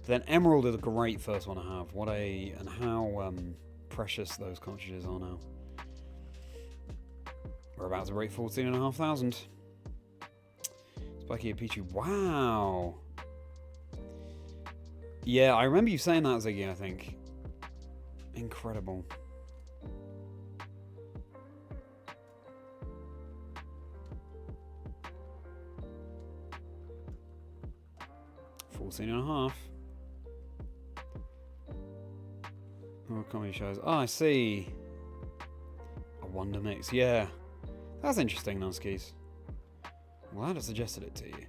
But then Emerald is a great first one to have. And how precious those cartridges are now. We're about to break 14,500. Spiky and Pichu. Wow. Yeah, I remember you saying that, Ziggy, I think. Incredible. $14.5. Oh, comedy shows. Oh, I see. A Wonder Mix, yeah. That's interesting, Nuskis. Well, I'd have suggested it to you.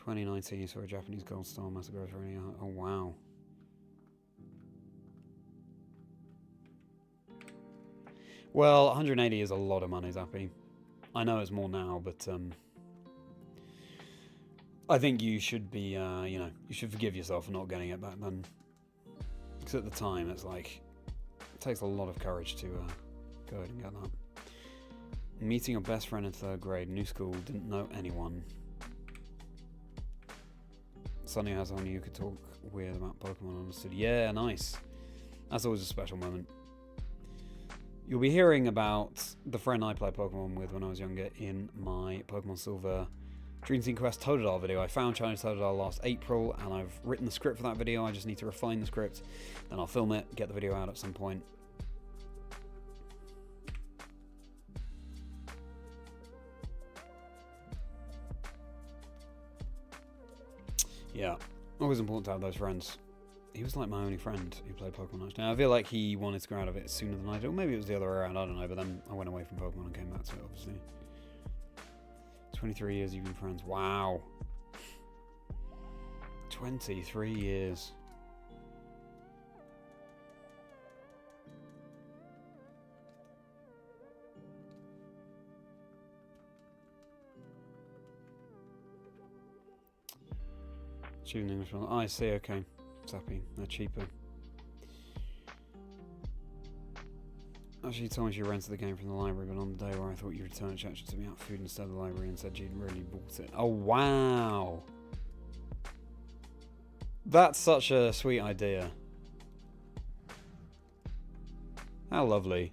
$20.19, you saw a Japanese gold star massacre for any. Oh wow. Well, 180 is a lot of money, Zappy. I know it's more now, but I think you should be, you know, you should forgive yourself for not getting it back then. Because at the time, it's like, it takes a lot of courage to go ahead and get that. Meeting your best friend in 3rd grade. New school. Didn't know anyone. Suddenly has someone you could talk with about Pokemon. Understood. Yeah, nice. That's always a special moment. You'll be hearing about the friend I played Pokemon with when I was younger in my Pokemon Silver Dream Team Quest Totodile video. I found China Totodile last April, and I've written the script for that video. I just need to refine the script, then I'll film it, get the video out at some point. Yeah, always important to have those friends. He was like my only friend who played Pokemon. Now, I feel like he wanted to go out of it sooner than I did. Or maybe it was the other way around, I don't know. But then I went away from Pokemon and came back to it, obviously. 23 years you've been friends. Wow. 23 years. Cheap English one. Oh, I see, okay. Zappy, they're cheaper. Actually, you told me she rented the game from the library, but on the day where I thought you returned, she actually took me out for food instead of the library and said she'd really bought it. Oh, wow! That's such a sweet idea. How lovely.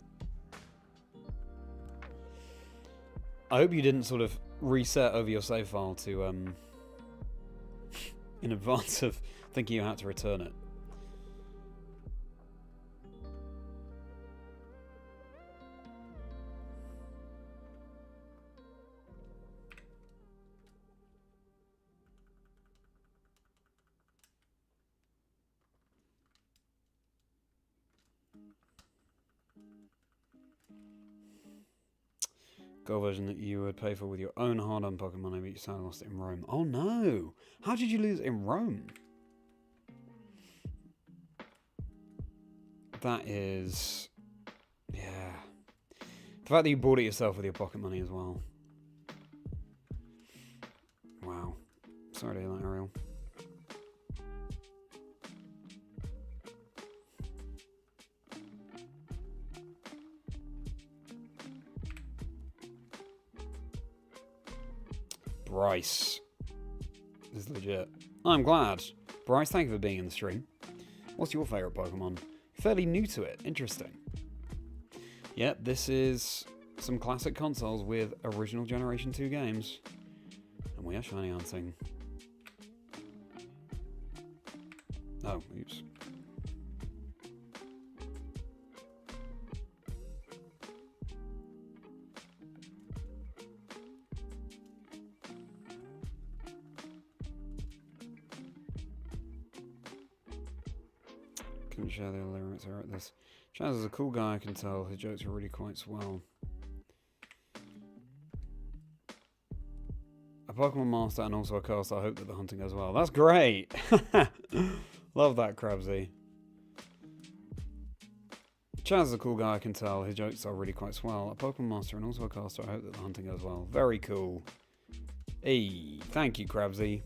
I hope you didn't sort of reset over your save file to, in advance of thinking you had to return it. Gold version that you would pay for with your own hard-earned Pokemon money, but you sadly lost it in Rome. Oh no! How did you lose it in Rome? That is... yeah. The fact that you bought it yourself with your pocket money as well. Wow. Sorry to hear that, Ariel. Bryce. This is legit. I'm glad. Bryce, thank you for being in the stream. What's your favourite Pokemon? Fairly new to it. Interesting. Yep, this is some classic consoles with original Generation 2 games. And we are shiny hunting. Oh, oops. Couldn't share the lyrics. I wrote this. Chaz is a cool guy, I can tell. His jokes are really quite swell. A Pokemon Master and also a caster. I hope that the hunting goes well. That's great! Love that, Krabsy. Chaz is a cool guy, I can tell. His jokes are really quite swell. A Pokemon Master and also a caster. I hope that the hunting goes well. Very cool. Hey, thank you, Krabsy.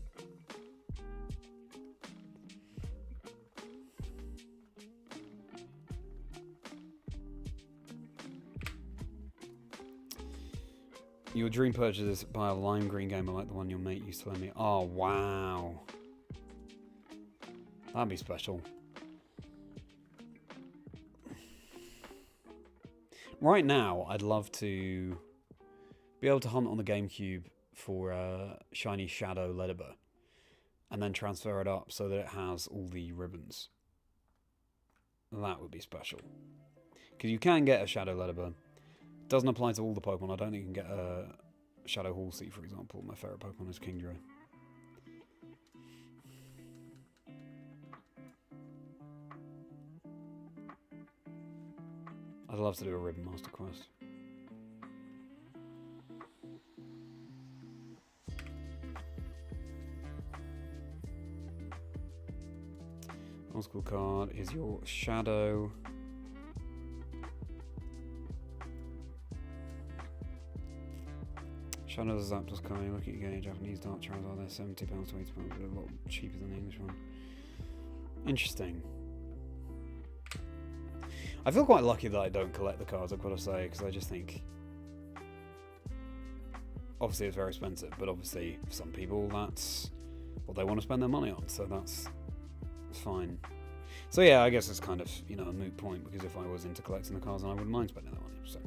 Your dream purchase is buy a lime green gamer like the one your mate used to lend me. Oh, wow. That'd be special. Right now, I'd love to be able to hunt on the GameCube for shiny Shadow LEDYBA and then transfer it up so that it has all the ribbons. That would be special. Because you can get a Shadow LEDYBA. Doesn't apply to all the Pokemon. I don't think you can get a Shadow Halsey, for example. My favourite Pokemon is Kingdra. I'd love to do a Ribbon Master quest. Old school card is your Shadow. Shadows of Zapdos card. Look at your game, Japanese Dark Charizard. They're £70, £20, but a lot cheaper than the English one. Interesting. I feel quite lucky that I don't collect the cards, I've got to say, because I just think obviously it's very expensive, but obviously for some people that's what they want to spend their money on, so that's fine. So yeah, I guess it's kind of, you know, a moot point, because if I was into collecting the cards, then I wouldn't mind spending that money, so.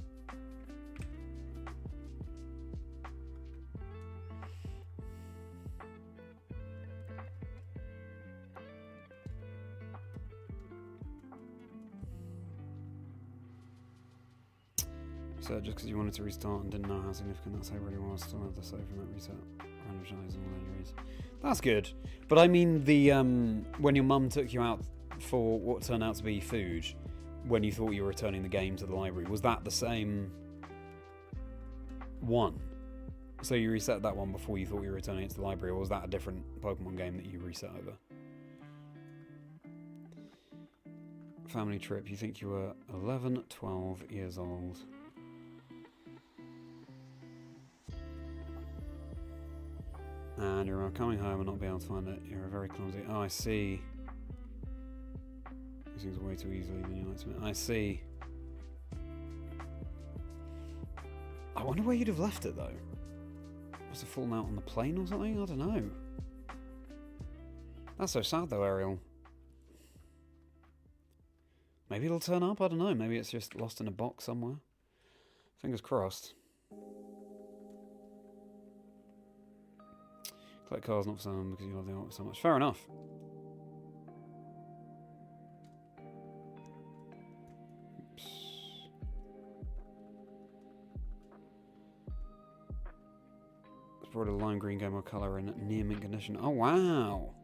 So just because you wanted to restart and didn't know how significant that save really was, still had the save from that reset. Random shenanigans and legendaries. That's good. But I mean, the when your mum took you out for what turned out to be food, when you thought you were returning the game to the library, was that the same one? So you reset that one before you thought you were returning it to the library, or was that a different Pokemon game that you reset over? Family trip, you think you were 11, 12 years old. And you're coming home and not being able to find it. You're very clumsy. Oh, I see. These things way too easily than you like to admit. I see. I wonder where you'd have left it, though. Must have fallen out on the plane or something? I don't know. That's so sad, though, Ariel. Maybe it'll turn up? I don't know. Maybe it's just lost in a box somewhere. Fingers crossed. Collect cars, not for some, because you love the art so much. Fair enough. Oops. It's brought a lime green Game Boy Color in near mint condition. Oh, wow.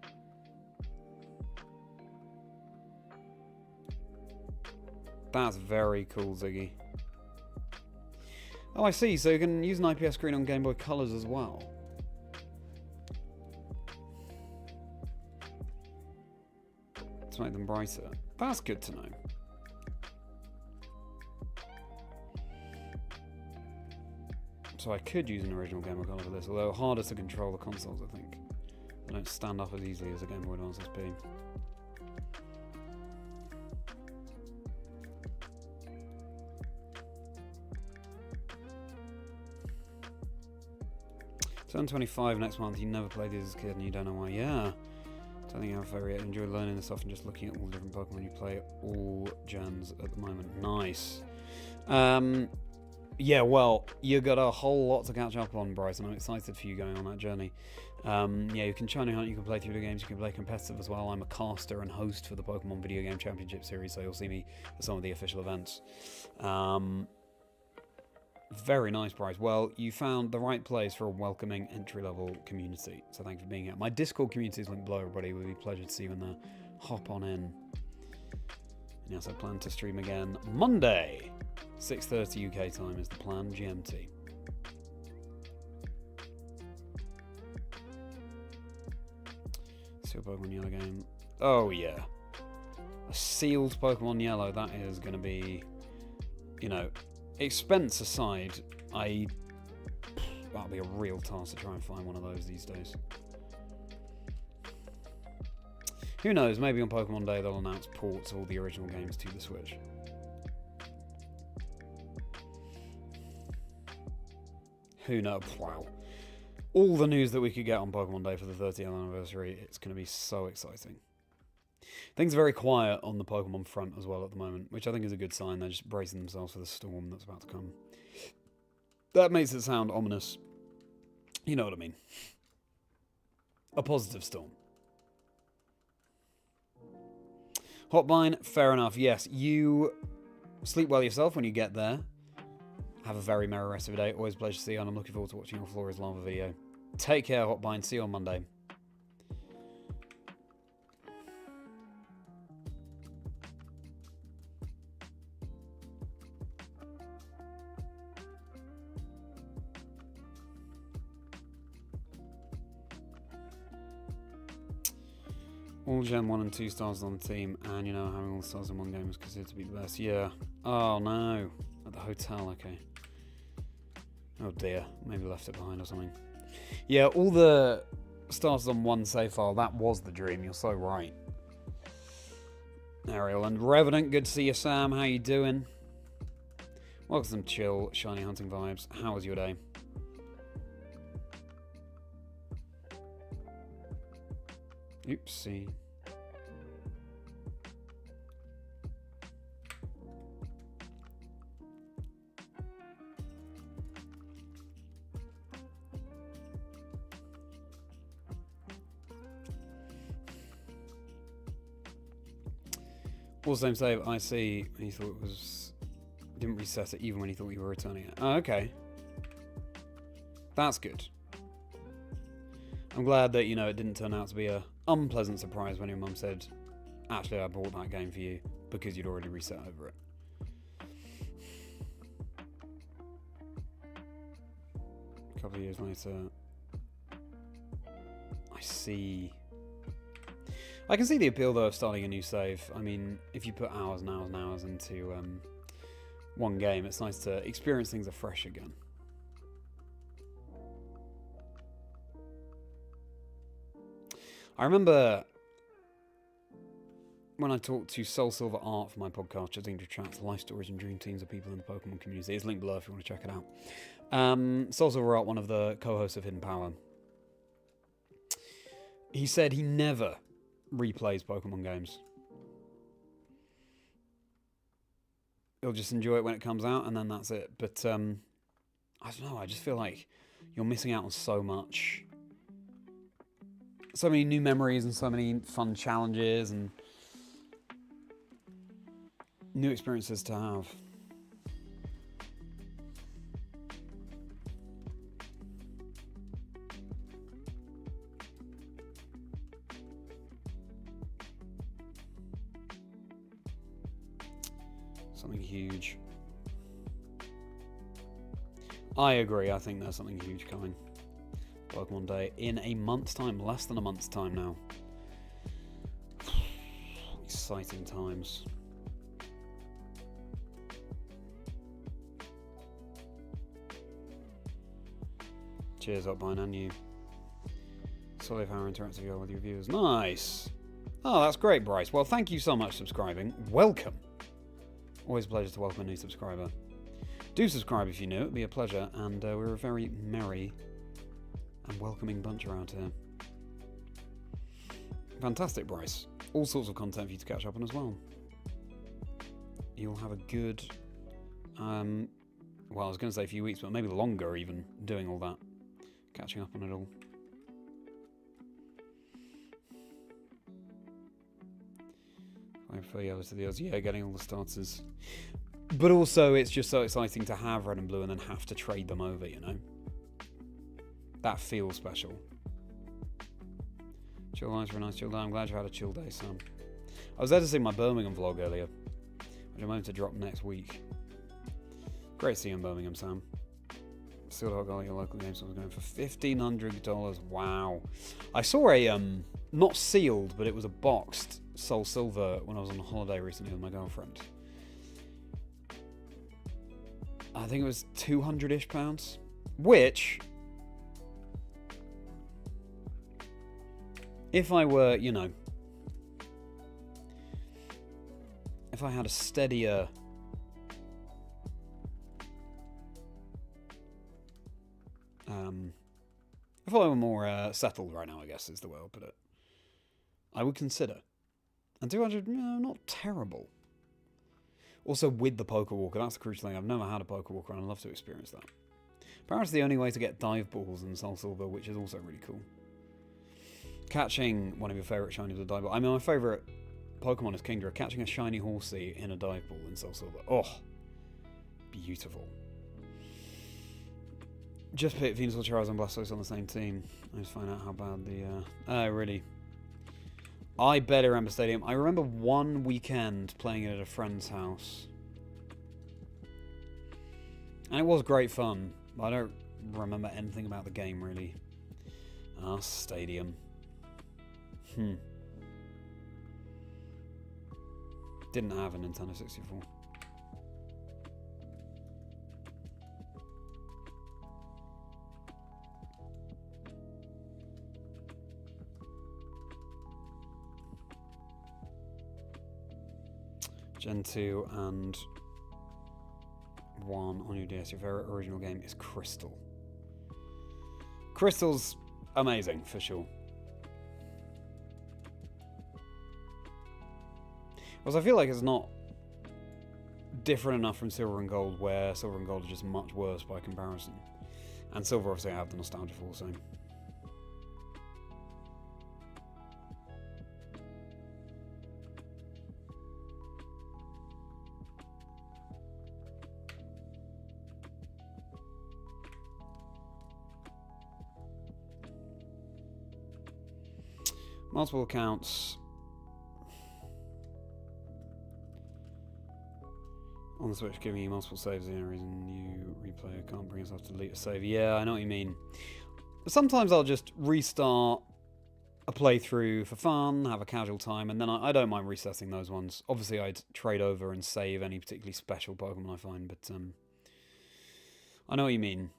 That's very cool, Ziggy. Oh, I see. So you can use an IPS screen on Game Boy Colors as well. To make them brighter. That's good to know. So I could use an original Game Boy Color for this, although harder to control the consoles, I think. They don't stand up as easily as a Game Boy Advance SP. Turn 25 next month. You never played these as a kid and you don't know why. Yeah. Don't think you have very yet. Enjoy learning this stuff and just looking at all the different Pokemon you play all gens at the moment. Nice. Yeah, well, you got a whole lot to catch up on, Bryce, and I'm excited for you going on that journey. Yeah, you can China Hunt, you can play through the games, you can play competitive as well. I'm a caster and host for the Pokemon Video Game Championship Series, so you'll see me at some of the official events. Very nice, Bryce. Well, you found the right place for a welcoming entry-level community, so thanks for being here. My Discord community is linked below, everybody. It would be a pleasure to see you in there. Hop on in. And yes, I plan to stream again Monday. 6:30 UK time is the plan, GMT. Sealed Pokemon Yellow game. Oh, yeah. A sealed Pokemon Yellow, that is going to be, you know, expense aside, that'll be a real task to try and find one of those these days. Who knows, maybe on Pokemon Day they'll announce ports of all the original games to the Switch. Who knows? Wow. All the news that we could get on Pokemon Day for the 30th anniversary, it's going to be so exciting. Things are very quiet on the Pokemon front as well at the moment, which I think is a good sign. They're just bracing themselves for the storm that's about to come. That makes it sound ominous. You know what I mean. A positive storm. Hotline, fair enough. Yes, you sleep well yourself when you get there. Have a very merry rest of the day. Always a pleasure to see you, and I'm looking forward to watching your Flora's Lava video. Take care, Hotline. See you on Monday. All Gen 1 and 2 stars on the team, and you know, having all the stars in one game is considered to be the best. Yeah. Oh no. At the hotel, okay. Oh dear. Maybe left it behind or something. Yeah, all the stars on one save file, that was the dream. You're so right. Ariel and Revenant, good to see you, Sam. How you doing? Welcome to some chill, shiny hunting vibes. How was your day? Oopsie. All the same save, I see. He thought it was... Didn't reset it even when he thought you were returning it. Oh, okay. That's good. I'm glad that, you know, it didn't turn out to be a unpleasant surprise when your mum said, actually, I bought that game for you because you'd already reset over it. A couple of years later, I see. I can see the appeal, though, of starting a new save. I mean, if you put hours and hours and hours into one game, it's nice to experience things afresh again. I remember when I talked to Soul Silver Art for my podcast, Chazingdra Chats, Life Stories and Dream Teams of People in the Pokemon Community. It's linked below if you want to check it out. Soul Silver Art, one of the co-hosts of Hidden Power, he said he never replays Pokemon games. He'll just enjoy it when it comes out, and then that's it. But, I don't know, I just feel like you're missing out on so much. So many new memories and so many fun challenges and new experiences to have. Something huge. I agree, I think there's something huge coming. Pokemon Day in a month's time, less than a month's time now. Exciting times. Cheers up, Bine, and you. Solid how interactive you are with your viewers. Nice! Oh, that's great, Bryce. Well, thank you so much for subscribing. Welcome. Always a pleasure to welcome a new subscriber. Do subscribe if you're new, it'd be a pleasure, and we're a very merry and welcoming bunch around here. Fantastic, Bryce. All sorts of content for you to catch up on as well. You'll have a good, well, I was going to say a few weeks, but maybe longer even, doing all that. Catching up on it all. I prefer yellow to the others. Yeah, getting all the starters. But also, it's just so exciting to have red and blue and then have to trade them over, you know? That feels special. Chill nights for a nice chill day. I'm glad you had a chill day, Sam. I was there to see my Birmingham vlog earlier, which I'm going to drop next week. Great to see you in Birmingham, Sam. Still don't got your local game store was going for $1,500. Wow. I saw a, not sealed, but it was a boxed Soul Silver when I was on holiday recently with my girlfriend. I think it was 200-ish pounds, which, if I were, you know, if I had a steadier, if I were more settled right now, I guess is the way I'll put it, I would consider. And 200, you know, not terrible. Also, with the Poké Walker, that's the crucial thing. I've never had a Poké Walker, and I'd love to experience that. Apparently, it's the only way to get dive balls in Soul Silver, which is also really cool. Catching one of your favourite shinies with a dive ball. I mean, my favourite Pokemon is Kingdra. Catching a shiny Horsey in a dive ball in Soul Silver. Oh, beautiful. Just put Venusaur, Charizard, and Blastoise on the same team. I just find out how bad the... really... I better remember Stadium. I remember one weekend playing it at a friend's house. And it was great fun, but I don't remember anything about the game, really. Ah, Stadium. Didn't have a Nintendo 64. Gen 2 and 1 on your DS. Your favourite original game is Crystal. Crystal's amazing, for sure. Because I feel like it's not different enough from Silver and Gold, where Silver and Gold are just much worse by comparison. And Silver, obviously, I have the nostalgia for, so... Multiple accounts on the Switch giving you multiple saves. The only reason you replay it can't bring yourself to delete a save. Yeah, I know what you mean. Sometimes I'll just restart a playthrough for fun, have a casual time, and then I don't mind resetting those ones. Obviously, I'd trade over and save any particularly special Pokemon I find, but I know what you mean.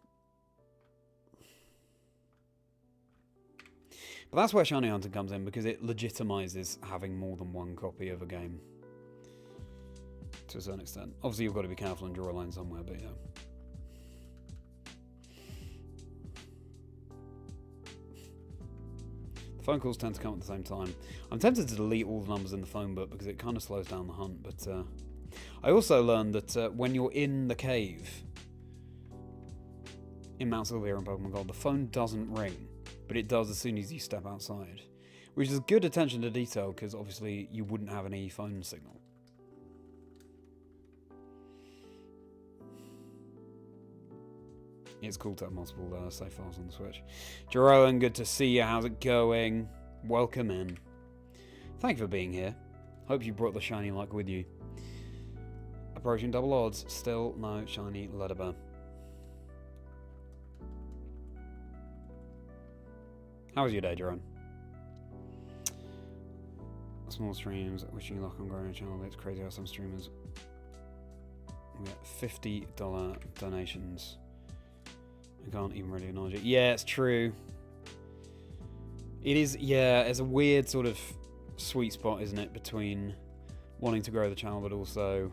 But that's where Shiny Hunting comes in, because it legitimizes having more than one copy of a game. To a certain extent. Obviously, you've got to be careful and draw a line somewhere, but yeah. The phone calls tend to come at the same time. I'm tempted to delete all the numbers in the phone book, because it kind of slows down the hunt, but I also learned that when you're in the cave in Mount Sylvia and Pokemon Gold, the phone doesn't ring. But it does as soon as you step outside. Which is good attention to detail, because obviously you wouldn't have any phone signal. It's cool to have multiple save files on the Switch. Jeroen, good to see you. How's it going? Welcome in. Thank you for being here. Hope you brought the shiny luck with you. Approaching double odds. Still no shiny LEDYBA. How was your day, Jerome? Small streams, wishing you luck on growing a channel. It's crazy how some streamers get $50 donations and can't even really acknowledge it. Yeah, it's true. It is, yeah, it's a weird sort of sweet spot, isn't it, between wanting to grow the channel but also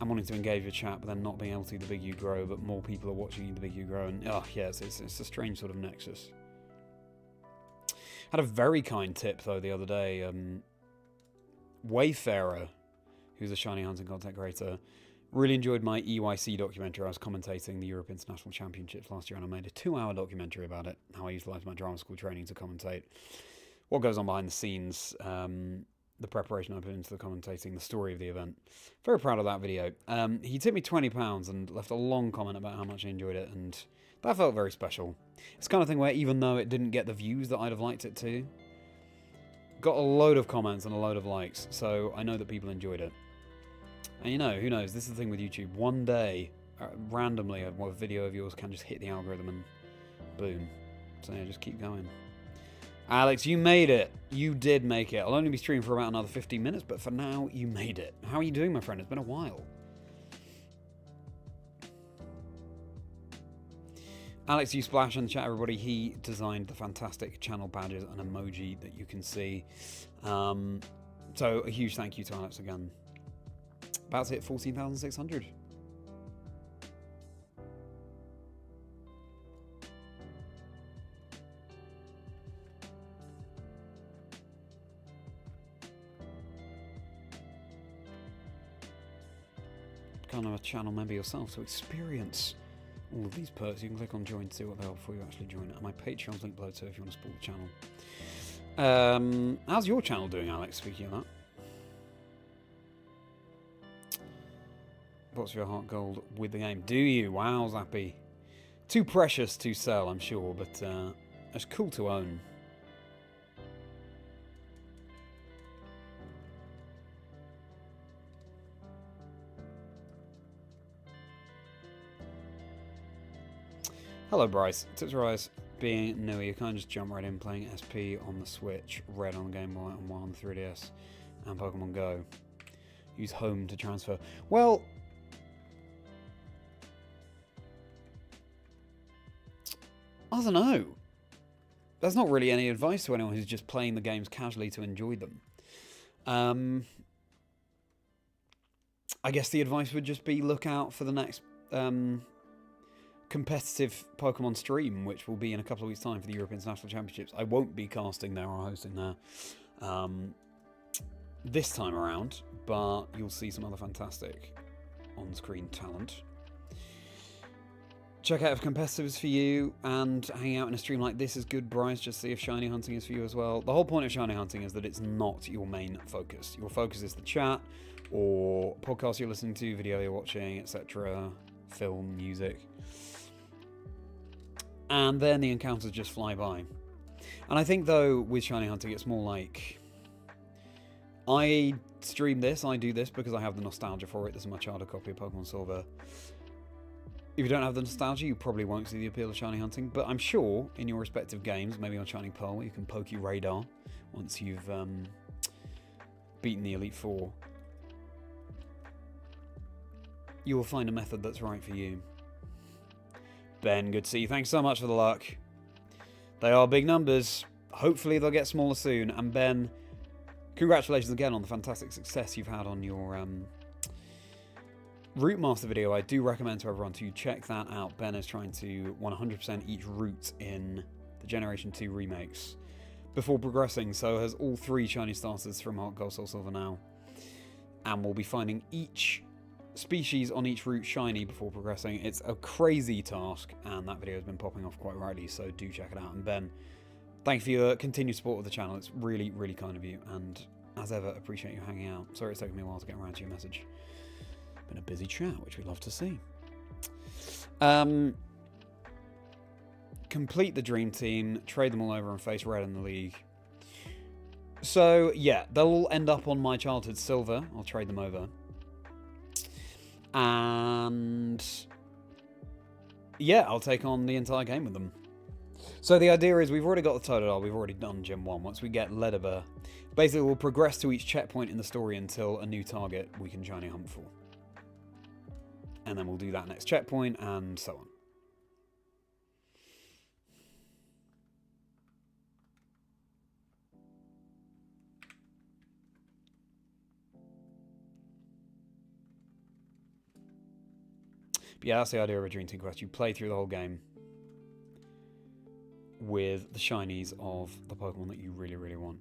and wanting to engage with chat, but then not being able to the bigger you grow, but more people are watching you the bigger you grow. And oh yeah, it's a strange sort of nexus. Had a very kind tip though the other day. Wayfarer, who's a shiny hunting content creator, really enjoyed my EYC documentary. I was commentating the Europe International Championships last year, and I made a 2-hour documentary about it, how I utilised my drama school training to commentate what goes on behind the scenes, the preparation I put into the commentating, the story of the event. Very proud of that video. He tipped me £20 and left a long comment about how much he enjoyed it, and that felt very special. It's the kind of thing where even though it didn't get the views that I'd have liked it to, got a load of comments and a load of likes, so I know that people enjoyed it. And you know, who knows, this is the thing with YouTube. One day, randomly, a video of yours can just hit the algorithm and boom. So yeah, just keep going. Alex, you made it. You did make it. I'll only be streaming for about another 15 minutes, but for now, you made it. How are you doing, my friend? It's been a while. Alex, you splash in the chat, everybody. He designed the fantastic channel badges and emoji that you can see. So a huge thank you to Alex again. About to hit 14,600. Become a channel member yourself to experience all of these perks. You can click on join to see what they are before you actually join it. And my Patreon's linked below too if you want to support the channel. How's your channel doing, Alex, speaking of that? Box of your heart gold with the game. Do you? Wow, Zappy. Too precious to sell, I'm sure, but it's cool to own. Hello, Bryce. Tips are eyes being new. You can't just jump right in playing SP on the Switch, Red on the Game Boy, and 1 on the 3DS, and Pokemon Go. Use Home to transfer. Well, I don't know. There's not really any advice to anyone who's just playing the games casually to enjoy them. I guess the advice would just be look out for the next competitive Pokemon stream, which will be in a couple of weeks' time for the Europe International Championships. I won't be casting there or hosting there. this time around, but you'll see some other fantastic on-screen talent. Check out if competitive is for you, and hanging out in a stream like this is good, Bryce. Just see if shiny hunting is for you as well. The whole point of shiny hunting is that it's not your main focus. Your focus is the chat, or podcast you're listening to, video you're watching, etc., film, music. And then the encounters just fly by. And I think, though, with shiny hunting, it's more like... I stream this, I do this because I have the nostalgia for it. This is my childhood copy of Pokemon Silver. If you don't have the nostalgia, you probably won't see the appeal of shiny hunting, but I'm sure in your respective games, maybe on Shining Pearl, you can poke your radar once you've beaten the Elite Four. You will find a method that's right for you. Ben, good to see you. Thanks so much for the luck. They are big numbers. Hopefully they'll get smaller soon. And Ben, congratulations again on the fantastic success you've had on your Route Master video. I do recommend to everyone to check that out. Ben is trying to 100% each route in the Generation 2 remakes before progressing, so has all 3 shiny starters from Heart Gold Soul Silver now. And we'll be finding each species on each route shiny before progressing. It's a crazy task, and that video has been popping off quite rightly, so do check it out. And Ben, thank you for your continued support of the channel. It's really, really kind of you, and as ever, appreciate you hanging out. Sorry it's taken me a while to get around to your message. Been a busy chat, which we'd love to see. Complete the dream team, trade them all over and face red in the league. So yeah, they'll all end up on my childhood silver. I'll trade them over. And yeah, I'll take on the entire game with them. So the idea is we've already got the Totodile, we've already done Gym 1. Once we get LEDYBA, basically we'll progress to each checkpoint in the story until a new target we can shiny hunt for. And then we'll do that next checkpoint, and so on. But yeah, that's the idea of a Dream Team quest. You play through the whole game with the shinies of the Pokemon that you really, really want.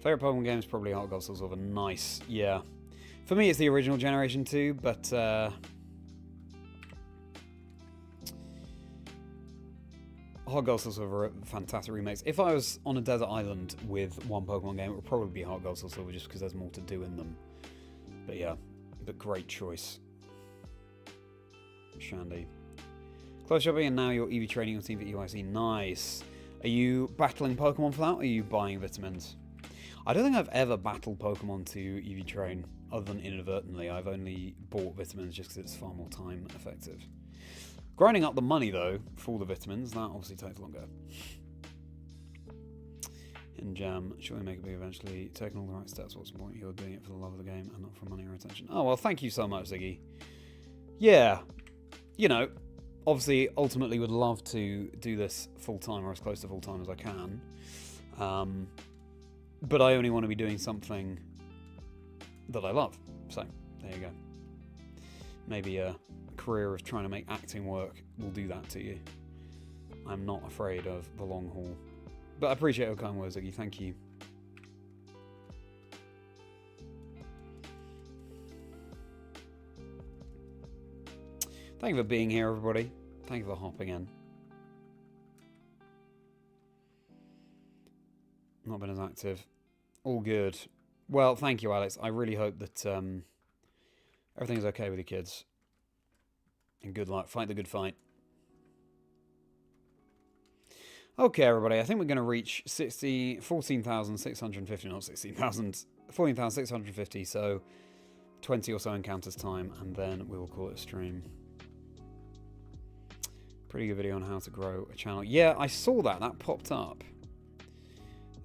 Favorite Pokemon game is probably Heart Gold Soul Silver. Nice, yeah. For me, it's the original Generation 2, but Heart Gold Soul Silver are fantastic remakes. If I was on a desert island with one Pokemon game, it would probably be Heart Gold Soul Silver, just because there's more to do in them. But yeah, but great choice. Shandy. Close shopping, and now you're EV training your team for EYC. Nice. Are you battling Pokemon for that, or are you buying vitamins? I don't think I've ever battled Pokemon to EV Train, other than inadvertently. I've only bought vitamins just because it's far more time effective. Grinding up the money, though, for the vitamins, that obviously takes longer. In Jam, should we make it big eventually? Taking all the right steps, what's the point? You're doing it for the love of the game and not for money or attention. Oh, well, thank you so much, Ziggy. Yeah, you know, obviously, ultimately would love to do this full-time or as close to full-time as I can. But I only want to be doing something that I love. So, there you go. Maybe a career of trying to make acting work will do that to you. I'm not afraid of the long haul. But I appreciate your kind words, Ziggy. Thank you. Thank you for being here, everybody. Thank you for hopping in. Not been as active. All good. Well, thank you, Alex. I really hope that everything's okay with your kids. And good luck. Fight the good fight. Okay, everybody. I think we're going to reach 14,650, not 16,000. 14,650, so 20 or so encounters time, and then we will call it a stream. Pretty good video on how to grow a channel. Yeah, I saw that. That popped up.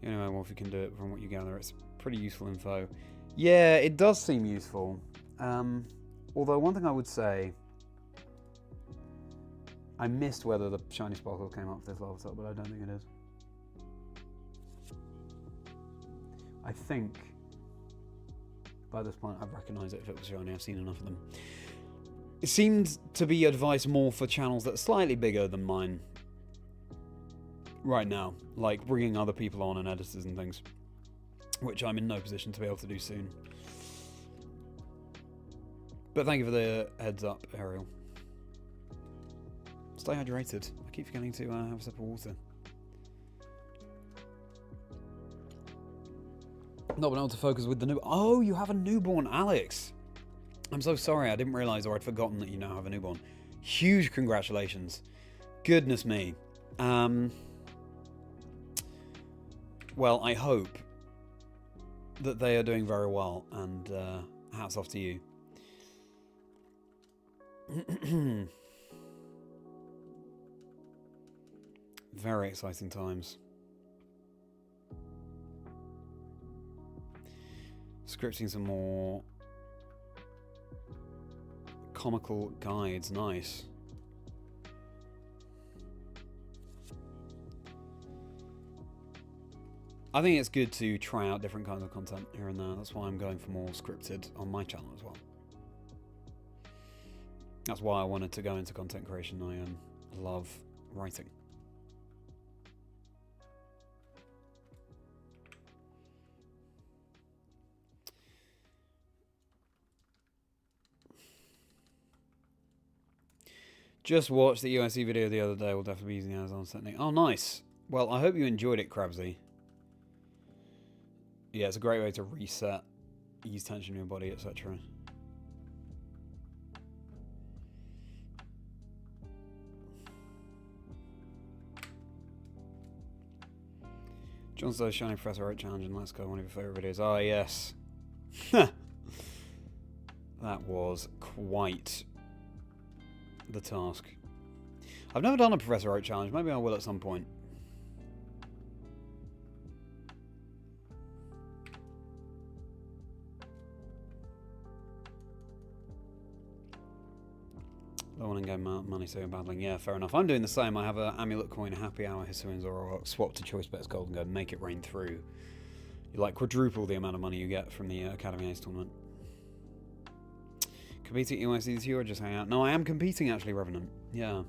Anyway, well, if we can do it from what you gather, it's pretty useful info. Yeah, it does seem useful. Although one thing I would say, I missed whether the shiny sparkle came up for this level up, but I don't think it is. I think by this point I'd recognise it if it was shiny. I've seen enough of them. It seemed to be advice more for channels that are slightly bigger than mine. right now, like bringing other people on and editors and things, which I'm in no position to be able to do soon. But thank you for the heads up, Ariel. Stay hydrated. I keep forgetting to have a sip of water. Not been able to focus with the new... Oh, you have a newborn, Alex. I'm so sorry. I didn't realise, or I'd forgotten that you now have a newborn. Huge congratulations. Goodness me. Well, I hope that they are doing very well, and hats off to you. Very exciting times. Scripting some more comical guides, nice. I think it's good to try out different kinds of content here and there. That's why I'm going for more scripted on my channel as well. That's why I wanted to go into content creation. I love writing. Just watched the USC video the other day. We'll definitely be using the Amazon technique. Oh, nice. Well, I hope you enjoyed it, Krabsy. Yeah, it's a great way to reset, ease tension in your body, etc. John says Shining Professor Oak Challenge and Let's Go, one of your favourite videos. Ah, yes. That was quite the task. I've never done a Professor Oak Challenge. Maybe I will at some point. Low on in-game money, so you're battling. Yeah, fair enough. I'm doing the same. I have an amulet coin, happy hour, Hisuians, or swap to choice bets gold and go make it rain through. You like quadruple the amount of money you get from the Academy Ace tournament. Competing at USC this year or just hang out? No, I am competing actually, Revenant. Yeah.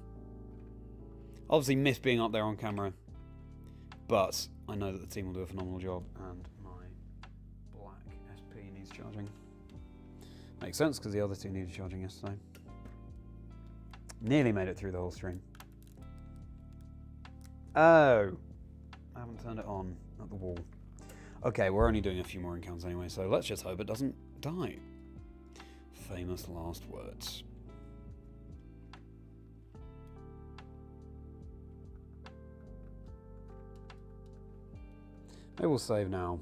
Obviously miss being up there on camera, but I know that the team will do a phenomenal job, and my black SP needs charging. Makes sense because the other two needed charging yesterday. Nearly made it through the whole stream. Oh, I haven't turned it on at the wall. Okay, we're only doing a few more encounters anyway, so let's just hope it doesn't die. Famous last words. Maybe we'll save now.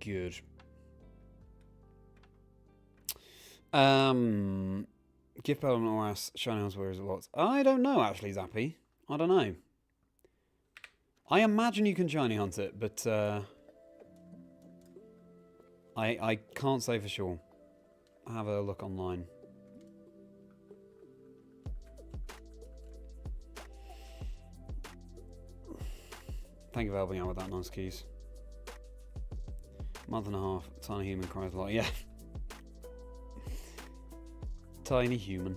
Good. Gift Bell and Oras, Shiny House, where is it lots? I don't know actually, Zappy. I don't know. I imagine you can shiny hunt it, but I can't say for sure. Have a look online. Thank you for helping out with that, nice keys. Month and a half, tiny human cries a lot, yeah. Tiny human.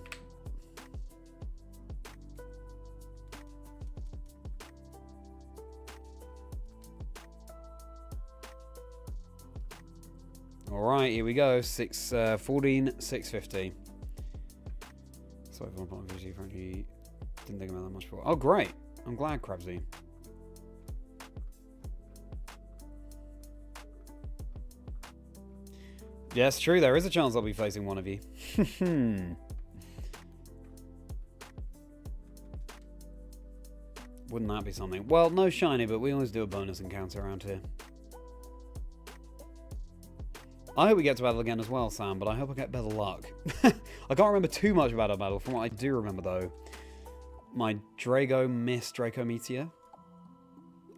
Alright, here we go. 14, 650. Sorry for my point of view, frankly, didn't think about that much before. Oh, great. I'm glad, Krabsy. Yes, true. There is a chance I'll be facing one of you. Wouldn't that be something? Well, no shiny, but we always do a bonus encounter around here. I hope we get to battle again as well, Sam, but I hope I get better luck. I can't remember too much about our battle. From what I do remember, though, my Drago missed Draco Meteor,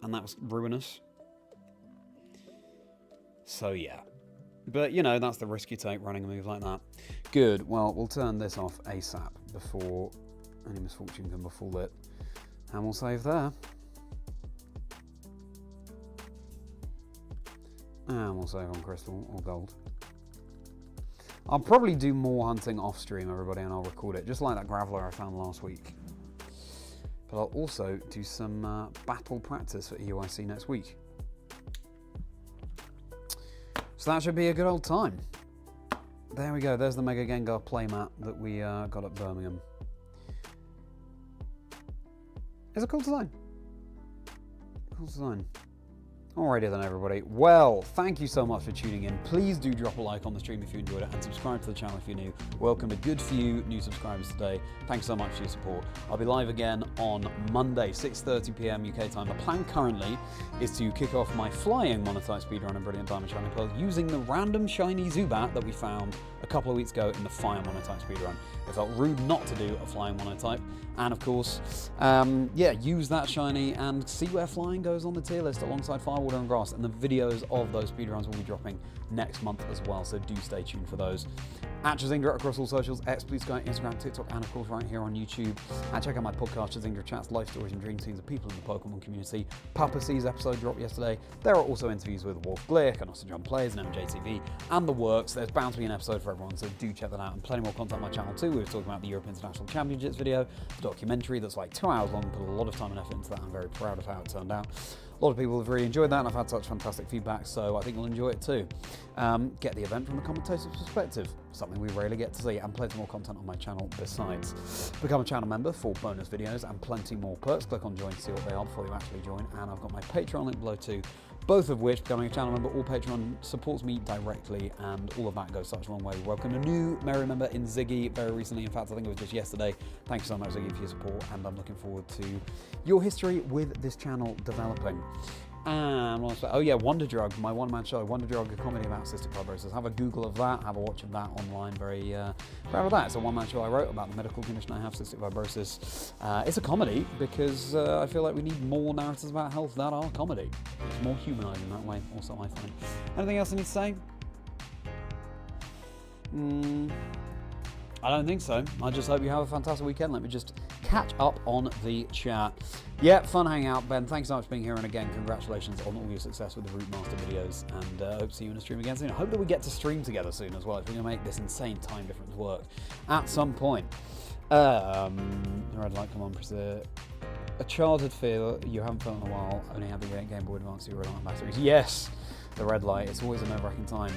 and that was ruinous. So, yeah. But, you know, that's the risk you take running a move like that. Good. Well, we'll turn this off ASAP before any misfortune can befall it. And we'll save there. And we'll save on crystal or gold. I'll probably do more hunting off stream, everybody, and I'll record it, just like that Graveler I found last week. But I'll also do some battle practice for EUIC next week. So that should be a good old time. There we go, there's the Mega Gengar playmat that we got at Birmingham. It's a cool design. Cool design. Alrighty then, everybody. Well, thank you so much for tuning in. Please do drop a like on the stream if you enjoyed it, and subscribe to the channel if you're new. Welcome a good few new subscribers today. Thanks so much for your support. I'll be live again on Monday, 6:30 PM UK time. The plan currently is to kick off my flying monotype speedrun in Brilliant Diamond Shining Pearl using the random shiny Zubat that we found a couple of weeks ago in the fire monotype speedrun. It felt rude not to do a flying monotype, and of course, yeah, use that shiny and see where flying goes on the tier list alongside fire, water and grass, and the videos of those speedruns will be dropping next month as well, so do stay tuned for those. At Chazingdra across all socials, X, Blue Sky, Instagram, TikTok, and of course right here on YouTube. And check out my podcast, Chazingdra Chats, life stories and dream scenes of people in the Pokemon community. Papa C's episode dropped yesterday. There are also interviews with Wolf Glick and Austin John Plays and MJTV and the works. There's bound to be an episode for everyone, so do check that out, and plenty more content on my channel too. We were talking about the Europe International Championships video, the documentary that's like 2 hours long, put a lot of time and effort into that. I'm very proud of how it turned out. A lot of people have really enjoyed that, and I've had such fantastic feedback, so I think you'll enjoy it too. Get the event from the commentator's perspective, something we rarely get to see, and plenty more content on my channel besides. Become a channel member for bonus videos and plenty more perks. Click on join to see what they are before you actually join, and I've got my Patreon link below too, both of which, becoming a channel member or Patreon, supports me directly, and all of that goes such a long way. We welcomed a new Merriman member in Ziggy very recently. In fact, I think it was just yesterday. Thank you so much, Ziggy, for your support, and I'm looking forward to your history with this channel developing. And oh yeah, Wonder Drug, my one-man show, Wonder Drug, a comedy about cystic fibrosis. Have a Google of that, have a watch of that online. Very proud of that. It's a one-man show I wrote about the medical condition I have, cystic fibrosis. It's a comedy because I feel like we need more narratives about health that are comedy. It's more humanising that way, also I find. Anything else I need to say? I don't think so. I just hope you have a fantastic weekend. Let me just catch up on the chat. Yeah, fun hangout, Ben. Thanks so much for being here, and again, congratulations on all your success with the Root Master videos, and hope to see you in a stream again soon. I hope that we get to stream together soon as well, if we're going to make this insane time difference work at some point. The red light, come on, a childhood fear you haven't felt in a while, only having a Game Boy Advance, you rely on batteries. Yes, the red light, it's always a nerve-wracking time.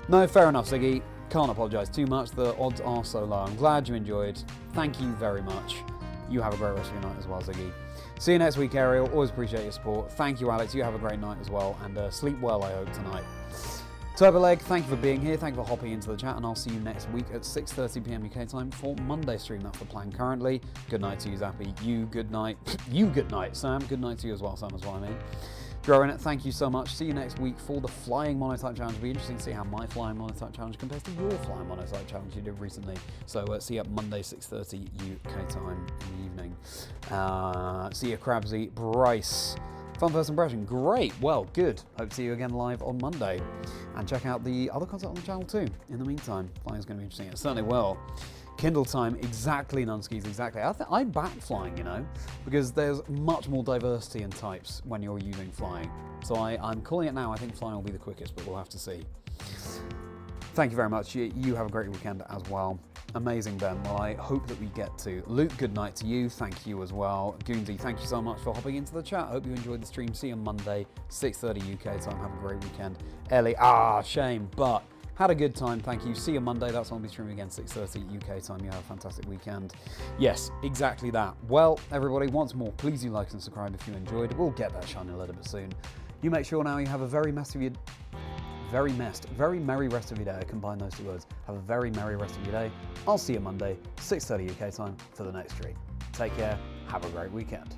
No, fair enough, Ziggy. Can't apologise too much, the odds are so low. I'm glad you enjoyed. Thank you very much. You have a great rest of your night as well, Ziggy. See you next week, Ariel. Always appreciate your support. Thank you, Alex. You have a great night as well, and sleep well, I hope, tonight. Turboleg, thank you for being here. Thank you for hopping into the chat, and I'll see you next week at 6:30 PM UK time for Monday stream. That's the plan currently. Good night to you, Zappy. You, good night. You, good night, Sam. Good night to you as well, Sam, as well, I mean. Drawing it, thank you so much. See you next week for the Flying Monotype Challenge. It'll be interesting to see how my Flying Monotype Challenge compares to your Flying Monotype Challenge you did recently. So see you at Monday, 6:30 UK time in the evening. See you, Crabsy. Bryce. Fun first impression. Great. Well, good. Hope to see you again live on Monday. And check out the other content on the channel too. In the meantime, flying's going to be interesting. It certainly will. Kindle time, exactly, Nunskis, exactly. I back flying, you know, because there's much more diversity in types when you're using flying. So I'm calling it now. I think flying will be the quickest, but we'll have to see. Thank you very much. You have a great weekend as well. Amazing, Ben. Well, I hope that we get to. Luke, good night to you. Thank you as well. Goonsy, thank you so much for hopping into the chat. Hope you enjoyed the stream. See you on Monday, 6:30 UK time. Have a great weekend. Ellie, shame, but had a good time, thank you. See you Monday, that's when I'll be streaming again, 6:30 UK time. You have a fantastic weekend. Yes, exactly that. Well, everybody, once more, please do like and subscribe if you enjoyed. We'll get that shiny a little bit soon. You make sure now you have a very merry rest of your day. I combine those two words. Have a very merry rest of your day. I'll see you Monday, 6:30 UK time for the next stream. Take care, have a great weekend.